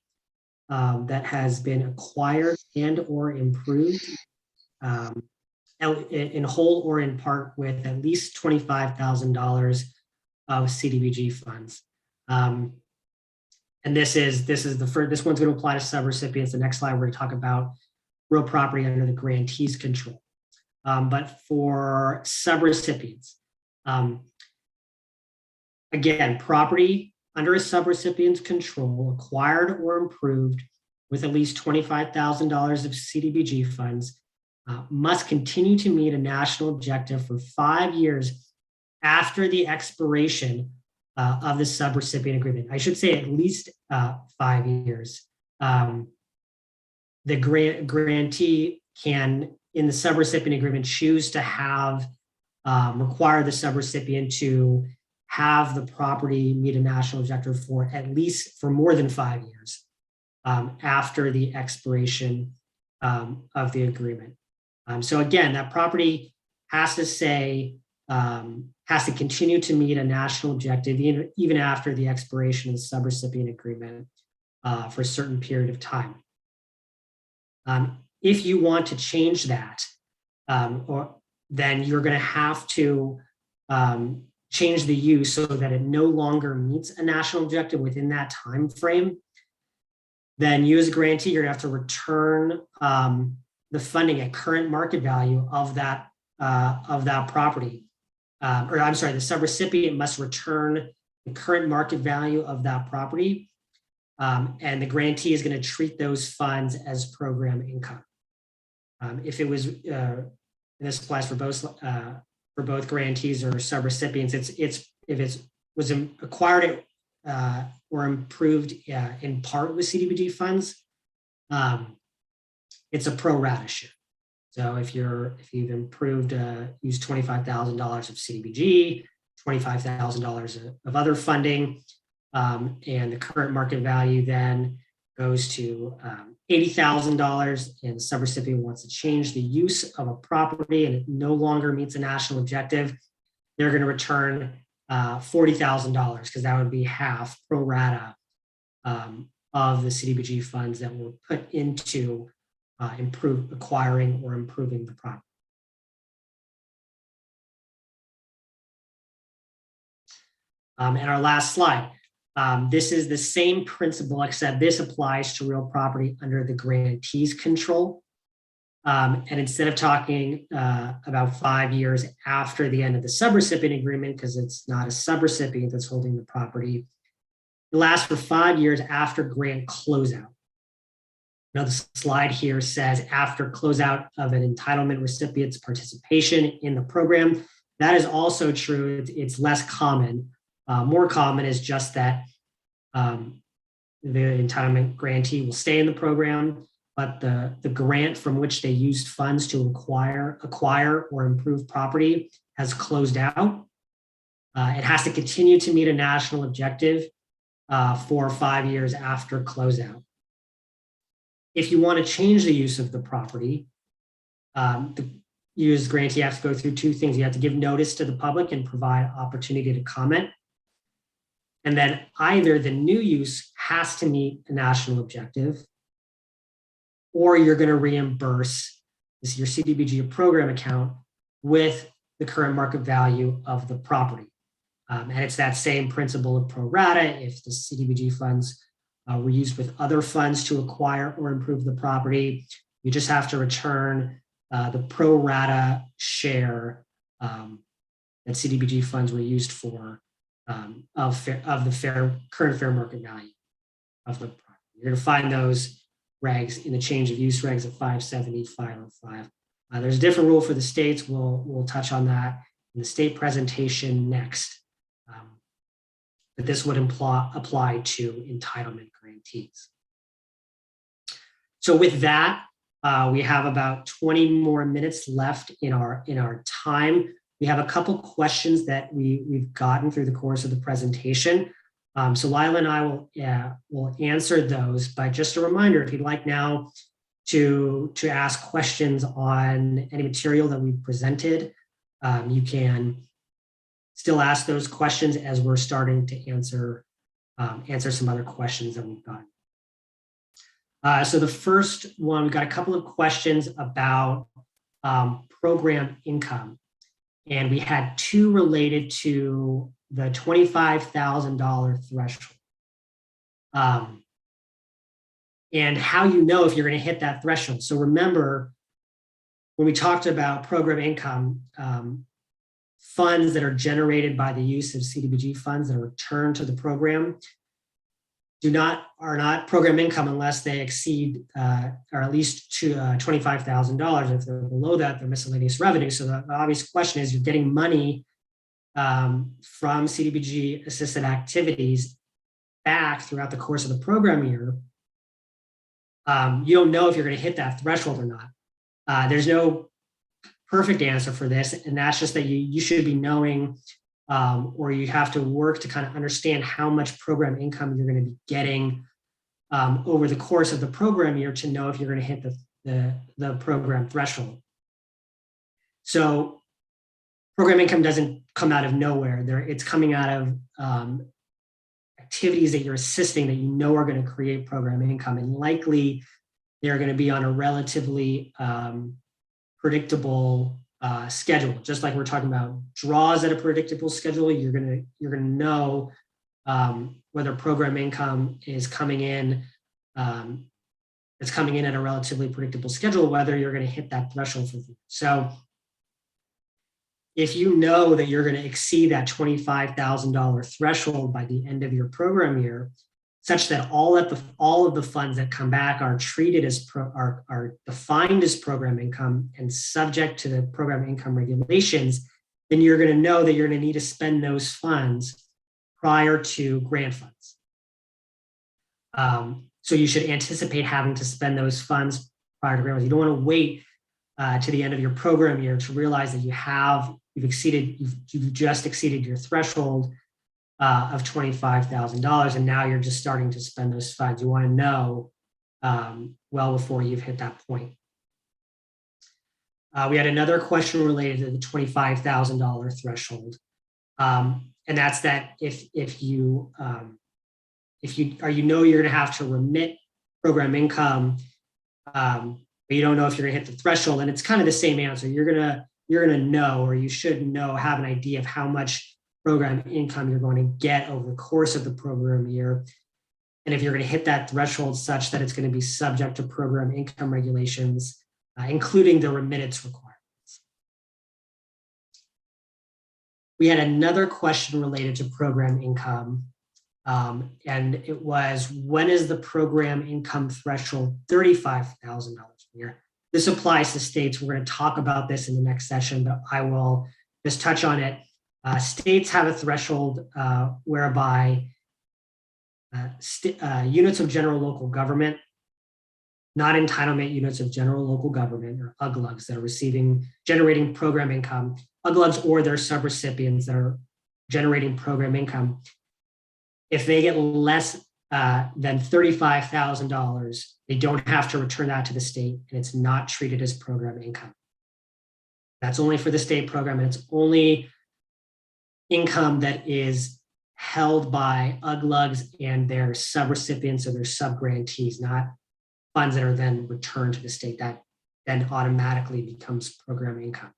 that has been acquired and or improved in whole or in part with at least $25,000 of CDBG funds. And this one's going to apply to subrecipients. The next slide, we're going to talk about real property under the grantee's control. But for subrecipients, again, property under a subrecipient's control, acquired or improved with at least $25,000 of CDBG funds, must continue to meet a national objective for 5 years after the expiration of the subrecipient agreement. I should say at least 5 years. The grantee can, in the subrecipient agreement, choose to have require the subrecipient to have the property meet a national objective for more than 5 years after the expiration of the agreement. So again, that property has to continue to meet a national objective even after the expiration of the subrecipient agreement for a certain period of time. If you want to change that, then you're going to have to change the use so that it no longer meets a national objective within that time frame. Then you as a grantee, you're going to have to return the funding at current market value of that property. The subrecipient must return the current market value of that property, and the grantee is going to treat those funds as program income. If it was, and this applies for both grantees or subrecipients, if it was acquired or improved in part with CDBG funds, it's a pro rata share. So if you've improved, used $25,000 of CDBG, $25,000 of other funding, and the current market value then goes to $80,000, and the subrecipient wants to change the use of a property and it no longer meets a national objective, they're going to return $40,000 because that would be half pro rata of the CDBG funds that were put into acquiring or improving the property. And our last slide. This is the same principle, except this applies to real property under the grantee's control. And instead of talking about 5 years after the end of the subrecipient agreement, because it's not a subrecipient that's holding the property, it lasts for 5 years after grant closeout. Now, the slide here says after closeout of an entitlement recipient's participation in the program. That is also true. It's less common. More common is just that the entitlement grantee will stay in the program, but the grant from which they used funds to acquire or improve property has closed out. It has to continue to meet a national objective for 5 years after closeout. If you want to change the use of the property, you as grantee have to go through two things. You have to give notice to the public and provide opportunity to comment. And then either the new use has to meet a national objective, or you're going to reimburse your CDBG program account with the current market value of the property. And it's that same principle of pro rata. If the CDBG funds were used with other funds to acquire or improve the property, you just have to return the pro rata share that CDBG funds were used for of the current fair market value of the property. You're going to find those regs in the change of use regs at 570, 505. There's a different rule for the states. We'll touch on that in the state presentation next. But this would apply to entitlement grantees. So with that, we have about 20 more minutes left in our time. We have a couple questions that we've gotten through the course of the presentation. So Lila and I will answer those, but just a reminder, if you'd like now to ask questions on any material that we've presented, you can still ask those questions as we're starting to answer some other questions that we've got. So the first one, we've got a couple of questions about program income. And we had two related to the $25,000 threshold. And how you know if you're going to hit that threshold. So remember, when we talked about program income, funds that are generated by the use of CDBG funds that are returned to the program are not program income unless they exceed or at least to $25,000. If they're below that, they're miscellaneous revenue. So the obvious question is, you're getting money from CDBG assisted activities back throughout the course of the program year. You don't know if you're going to hit that threshold or not. There's no perfect answer for this, and that's just that you should be knowing, or you have to work to kind of understand how much program income you're going to be getting over the course of the program year to know if you're going to hit the program threshold. So program income doesn't come out of nowhere. It's coming out of activities that you're assisting that you know are going to create program income, and likely they're going to be on a relatively predictable schedule. Just like we're talking about draws at a predictable schedule, you're gonna know whether program income is coming in. It's coming in at a relatively predictable schedule, whether you're going to hit that threshold for you. So if you know that you're going to exceed that $25,000 threshold by the end of your program year, such that all of the funds that come back are treated as are defined as program income and subject to the program income regulations, then you're going to know that you're going to need to spend those funds prior to grant funds. So you should anticipate having to spend those funds prior to grant funds. You don't want to wait to the end of your program year to realize that you've just exceeded your threshold of $25,000, and now you're just starting to spend those funds. You want to know well before you've hit that point. We had another question related to the $25,000 threshold, and that's that if you know you're going to have to remit program income, but you don't know if you're going to hit the threshold, and it's kind of the same answer. You're gonna know, or you should know, have an idea of how much program income you're going to get over the course of the program year. And if you're going to hit that threshold such that it's going to be subject to program income regulations, including the remittance requirements. We had another question related to program income. And it was, when is the program income threshold $35,000 a year? This applies to states. We're going to talk about this in the next session, but I will just touch on it. States have a threshold whereby units of general local government not entitlement units of general local government, or UGLUGs, that are generating program income, UGLUGs or their subrecipients that are generating program income, if they get less than $35,000, they don't have to return that to the state, and it's not treated as program income. That's only for the state program, and it's only income that is held by UGLUGs and their subrecipients or their subgrantees, not funds that are then returned to the state. That then automatically becomes program income.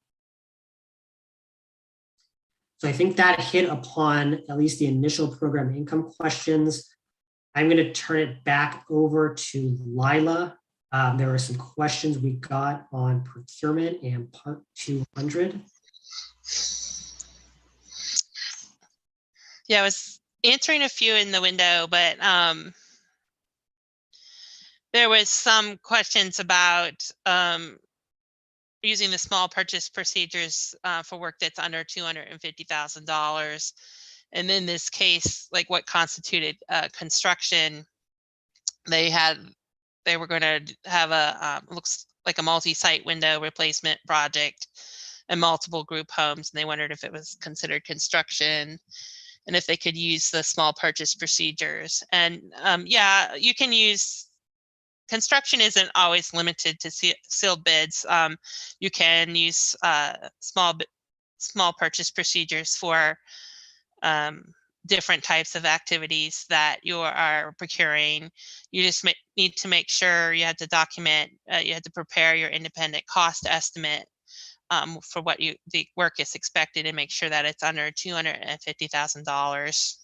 So I think that hit upon at least the initial program income questions. I'm going to turn it back over to Lila. There were some questions we got on procurement and Part 200. Yeah, I was answering a few in the window, but there was some questions about using the small purchase procedures for work that's under $250,000. And in this case, like what constituted construction, they were going to have a looks like a multi-site window replacement project and multiple group homes, and they wondered if it was considered construction and if they could use the small purchase procedures. And yeah, you can use. Construction isn't always limited to sealed bids. You can use small purchase procedures for different types of activities that you are procuring. You just need to make sure you have to document, you have to prepare your independent cost estimate for what the work is expected, and make sure that it's under $250,000.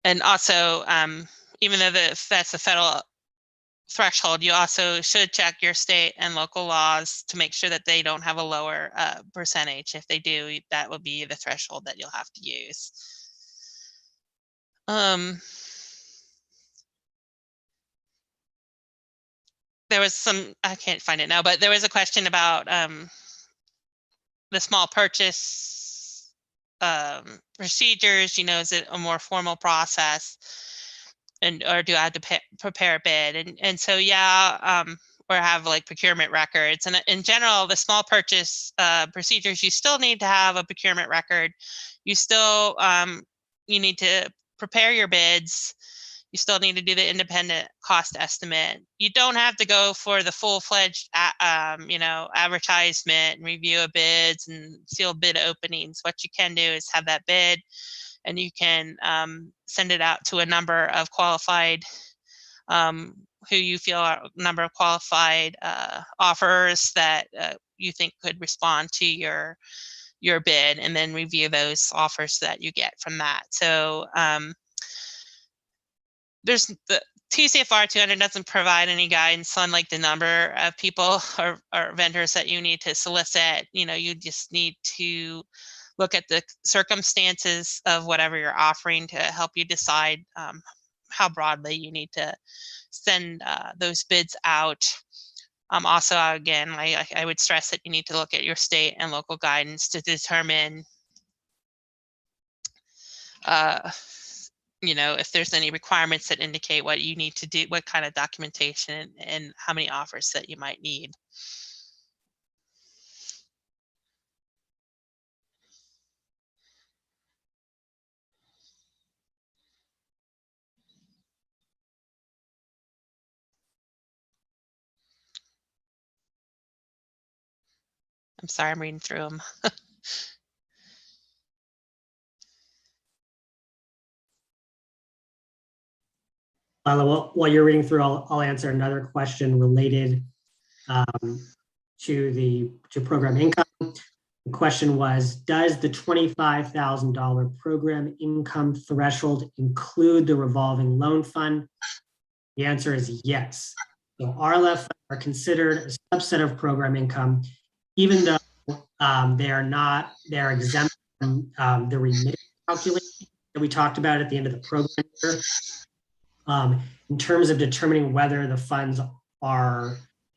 And also, even though that's the federal threshold, you also should check your state and local laws to make sure that they don't have a lower percentage. If they do, that will be the threshold that you'll have to use. There was some, I can't find it now, but there was a question about the small purchase procedures. Is it a more formal process? Or do I have to prepare a bid? And so, yeah, or have like procurement records. And in general, the small purchase procedures, you still need to have a procurement record. You still, you need to prepare your bids. You still need to do the independent cost estimate. You don't have to go for the full-fledged, advertisement and review of bids and sealed bid openings. What you can do is have that bid, and you can send it out to a number of qualified, who you feel are a number of qualified offers that you think could respond to your bid, and then review those offers that you get from that. So there's the TCFR 200 doesn't provide any guidance on like the number of people or vendors that you need to solicit. You just need to look at the circumstances of whatever you're offering to help you decide how broadly you need to send those bids out. Also, again, I would stress that you need to look at your state and local guidance to determine if there's any requirements that indicate what you need to do, what kind of documentation, and how many offers that you might need. I'm sorry, I'm reading through them. While you're reading through, I'll answer another question related to program income. The question was, does the $25,000 program income threshold include the revolving loan fund? The answer is yes. So RLF funds are considered a subset of program income, even though they're exempt from the remittance calculation that we talked about at the end of the program year. In terms of determining whether the funds are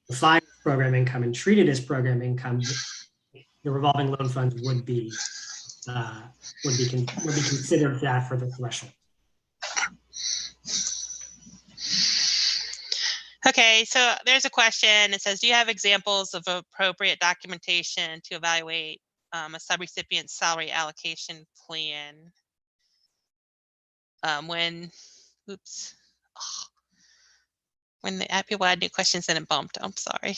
defined as program income and treated as program income, the revolving loan funds would be considered that for the threshold. Okay, so there's a question. It says, do you have examples of appropriate documentation to evaluate a subrecipient salary allocation plan? When the people had new questions and it bumped, I'm sorry.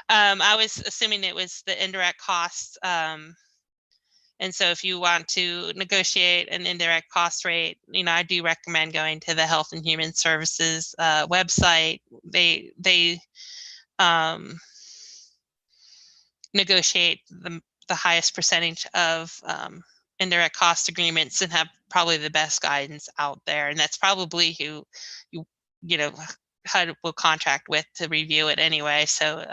I was assuming it was the indirect costs. And so if you want to negotiate an indirect cost rate, I do recommend going to the Health and Human Services website. They negotiate the highest percentage of indirect cost agreements and have probably the best guidance out there. And that's probably who HUD will contract with to review it anyway. So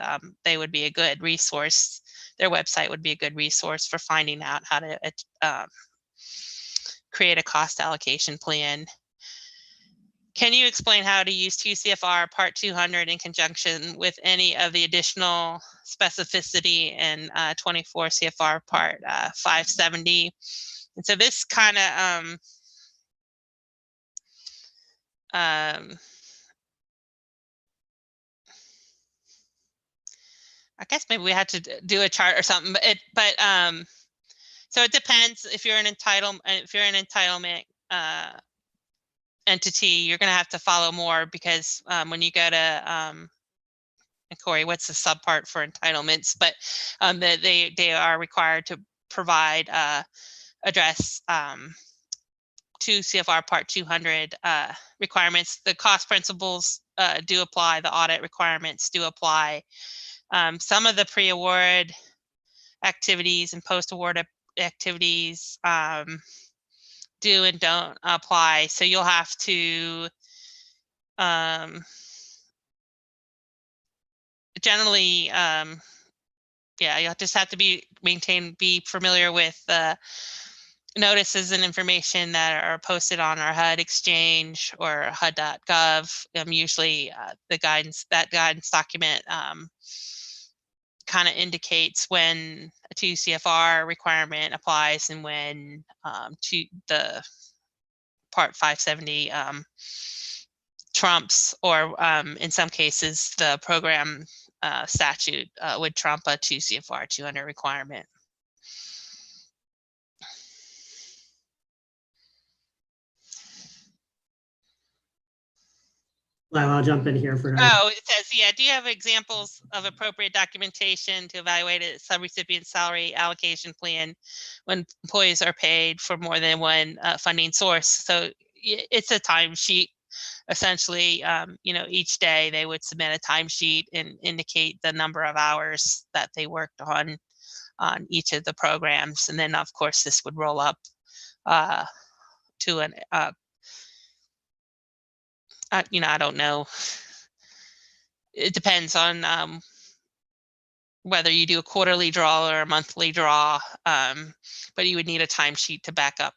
they would be a good resource. Their website would be a good resource for finding out how to create a cost allocation plan. Can you explain how to use 2 CFR Part 200 in conjunction with any of the additional specificity in 24 CFR Part 570? And so this kind of I guess maybe we had to do a chart or something, but so it depends. If you're an entitlement entity, you're going to have to follow more, because when you go to and Corey, what's the subpart for entitlements? But they are required to provide address 2 CFR Part 200 requirements. The cost principles do apply. The audit requirements do apply. Some of the pre-award activities and post-award activities do and don't apply. So you'll have to generally, you'll just have to be familiar with the notices and information that are posted on our HUD exchange or HUD.gov. Usually the guidance document kind of indicates when a 2 CFR requirement applies and when to the Part 570 trumps, or in some cases the program statute would trump a 2 CFR 200 requirement. Well, I'll jump in here for Oh, it says, do you have examples of appropriate documentation to evaluate a subrecipient salary allocation plan when employees are paid for more than one funding source? So it's a timesheet. Essentially, each day they would submit a timesheet and indicate the number of hours that they worked on each of the programs. And then, of course, this would roll up to an, I don't know. It depends on whether you do a quarterly draw or a monthly draw, but you would need a timesheet to back up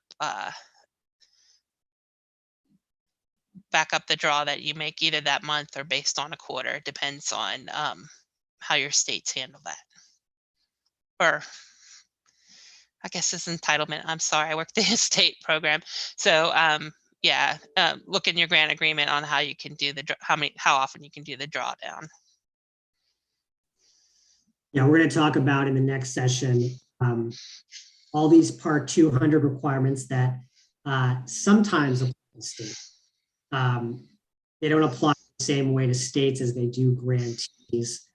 the draw that you make either that month or based on a quarter. It depends on how your states handle that. Or I guess it's entitlement. I'm sorry, I work the state program. So look in your grant agreement on how you can do how often you can do the drawdown. Yeah, we're going to talk about in the next session all these Part 200 requirements that sometimes apply to states. They don't apply the same way to states as they do grantees.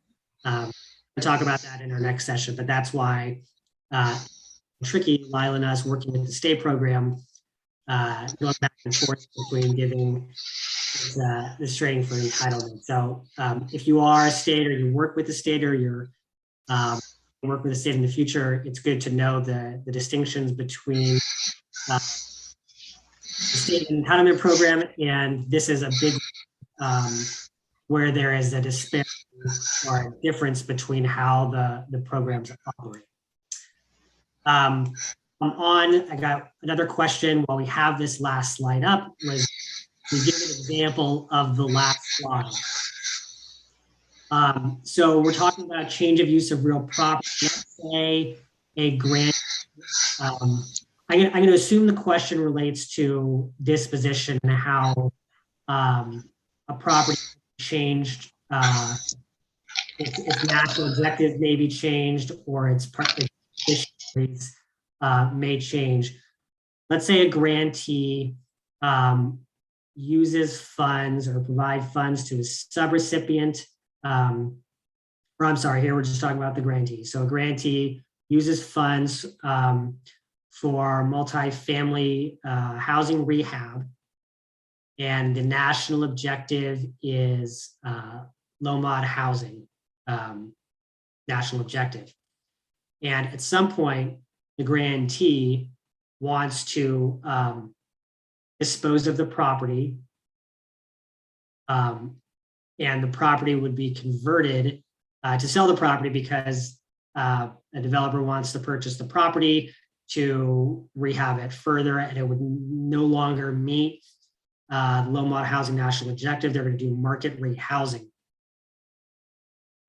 We'll talk about that in our next session, but that's why tricky, Lila and us working with the state program, going back and forth between giving this training for entitlement. So if you are a state or you work with the state or you're work with the state in the future, it's good to know the distinctions between the state entitlement program, and this is a big where there is a disparity or a difference between how the programs operate. I got another question while we have this last slide up. Was we give an example of the last slide. So we're talking about change of use of real property. Let's say a grant. I'm going to assume the question relates to disposition and how a property changed. Its national objective may be changed, or its beneficiaries may change. Let's say a grantee uses funds or provide funds to a subrecipient, or I'm sorry, here we're just talking about the grantee. So a grantee uses funds for multifamily housing rehab, and the national objective is low mod housing national objective. And at some point, the grantee wants to dispose of the property, and the property would be converted to sell the property because a developer wants to purchase the property to rehab it further, and it would no longer meet low mod housing national objective. They're going to do market rate housing.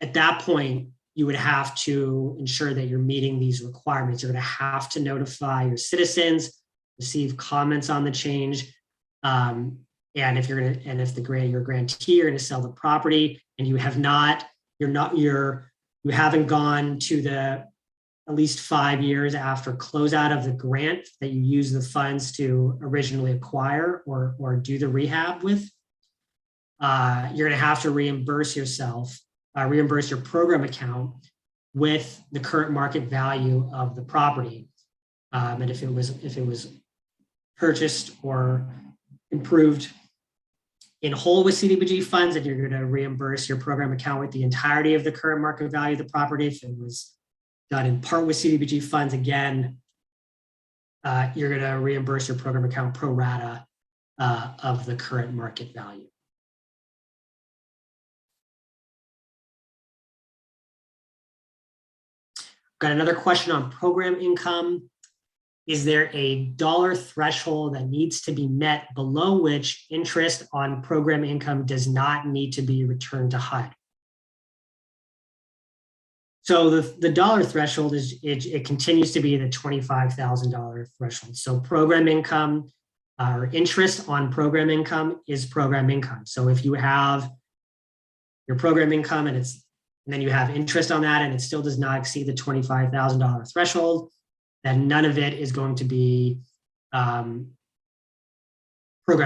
At that point, you would have to ensure that you're meeting these requirements. You're going to have to notify your citizens, receive comments on the change, and if you're going to, and if your grantee are going to sell the property, and you have not, you haven't gone to the at least 5 years after closeout of the grant that you use the funds to originally acquire or do the rehab with, you're going to have to reimburse yourself. Reimburse your program account with the current market value of the property. And if it was purchased or improved in whole with CDBG funds, then you're going to reimburse your program account with the entirety of the current market value of the property. If it was done in part with CDBG funds, again, you're going to reimburse your program account pro rata of the current market value. Got another question on program income. Is there a dollar threshold that needs to be met below which interest on program income does not need to be returned to HUD? So the dollar threshold is, it continues to be the $25,000 threshold. So program income or interest on program income is program income. So if you have your program income and then you have interest on that and it still does not exceed the $25,000 threshold, then none of it is going to be program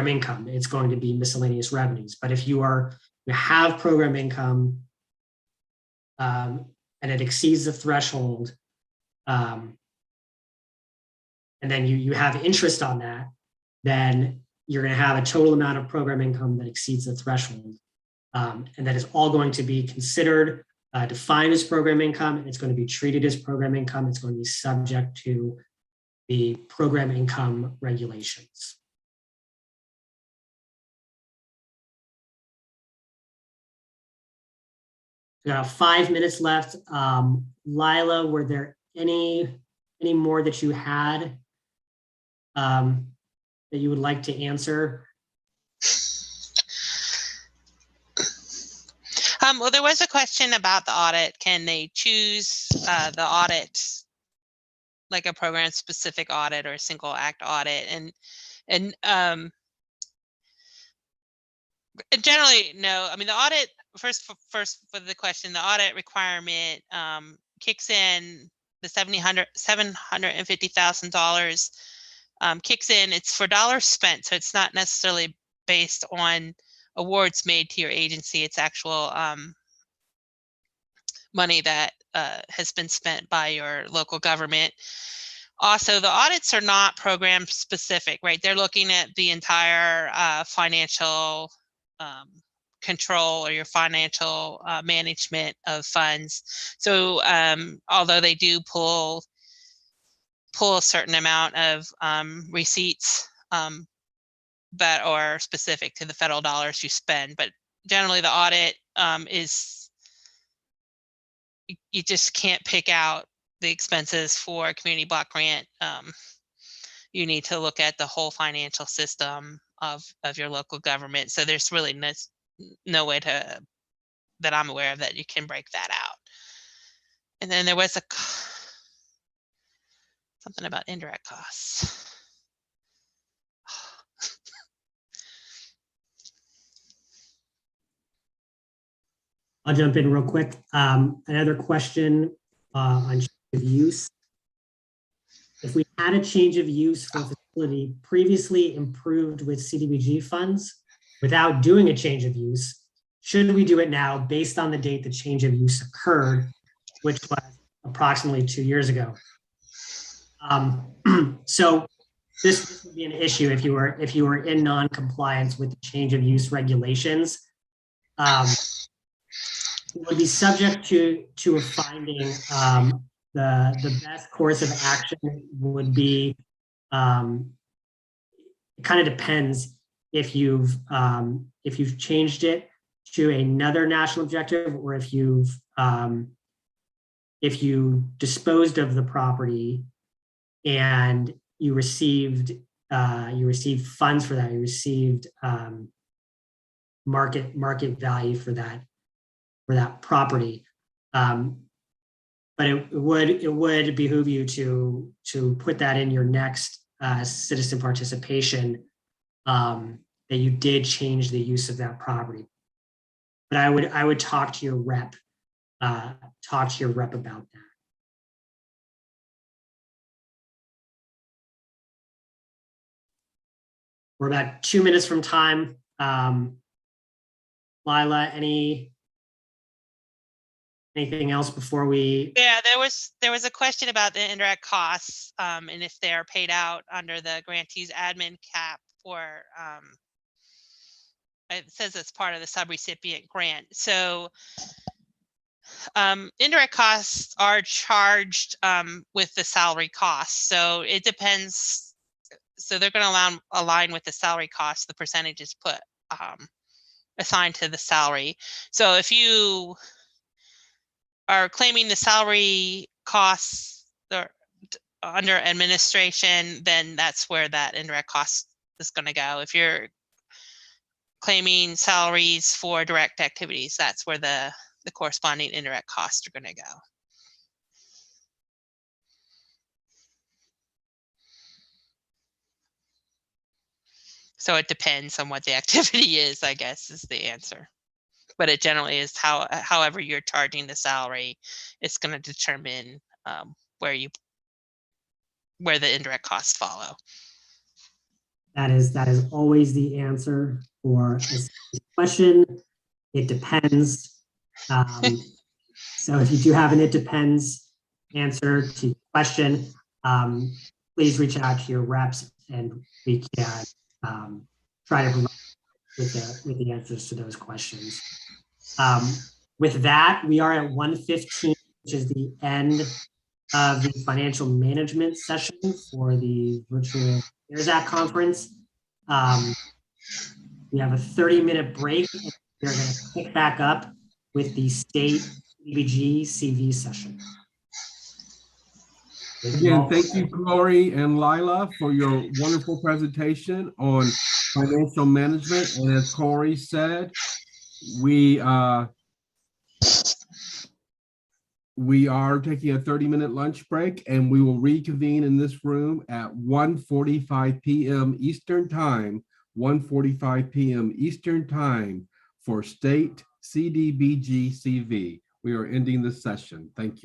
income. It's going to be miscellaneous revenues. But if you have program income and it exceeds the threshold, and then you have interest on that, then you're going to have a total amount of program income that exceeds the threshold. And that is all going to be considered, defined as program income, and it's going to be treated as program income. It's going to be subject to the program income regulations. We got 5 minutes left. Lila, were there any more that you had that you would like to answer? Well, there was a question about the audit. Can they choose the audit, like a program specific audit or a single act audit? And generally, no. I mean, the audit, first for the question, the audit requirement kicks in, the $750,000 kicks in. It's for dollars spent, so it's not necessarily based on awards made to your agency. It's actual money that has been spent by your local government. Also, the audits are not program specific, right? They're looking at the entire financial control or your financial management of funds. So although they do pull a certain amount of receipts that are specific to the federal dollars you spend, but generally the audit is, you just can't pick out the expenses for a community block grant. You need to look at the whole financial system of your local government. So there's really no way that I'm aware of that you can break that out. And then there was something about indirect costs. I'll jump in real quick. Another question on change of use. If we had a change of use for a facility previously improved with CDBG funds without doing a change of use, should we do it now based on the date the change of use occurred, which was approximately 2 years ago? So this would be an issue if you were in non-compliance with the change of use regulations. It would be subject to a finding. The best course of action would be, it kind of depends if you've changed it to another national objective, or if you disposed of the property and you received funds for that, you received market value for that property. But it would behoove you to put that in your next citizen participation, that you did change the use of that property. But I would talk to your rep about that. We're about 2 minutes from time. Lila, anything else before we? Yeah, there was a question about the indirect costs, and if they are paid out under the grantee's admin cap, or it says it's part of the subrecipient grant. So indirect costs are charged with the salary costs. So it depends. So they're going to align with the salary costs, the percentages put assigned to the salary. So if you are claiming the salary costs under administration, then that's where that indirect cost is going to go. If you're claiming salaries for direct activities, that's where the corresponding indirect costs are going to go. So it depends on what the activity is, I guess, is the answer. But it generally is however you're charging the salary, it's going to determine where the indirect costs follow. That is always the answer for this question. It depends. So if you do have an "it depends" answer to the question, please reach out to your reps, and we can try to provide with the answers to those questions. With that, we are at 1:15, which is the end of the financial management session for the virtual CARES Act conference. We have a 30-minute break, and we're going to pick back up with the state CDBG CV session. Again, thank you, Glory and Lila, for your wonderful presentation on financial management. And as Corey said, we are taking a 30-minute lunch break, and we will reconvene in this room at 1:45 p.m. Eastern Time, 1:45 p.m. Eastern Time for State CDBG CV. We are ending this session. Thank you.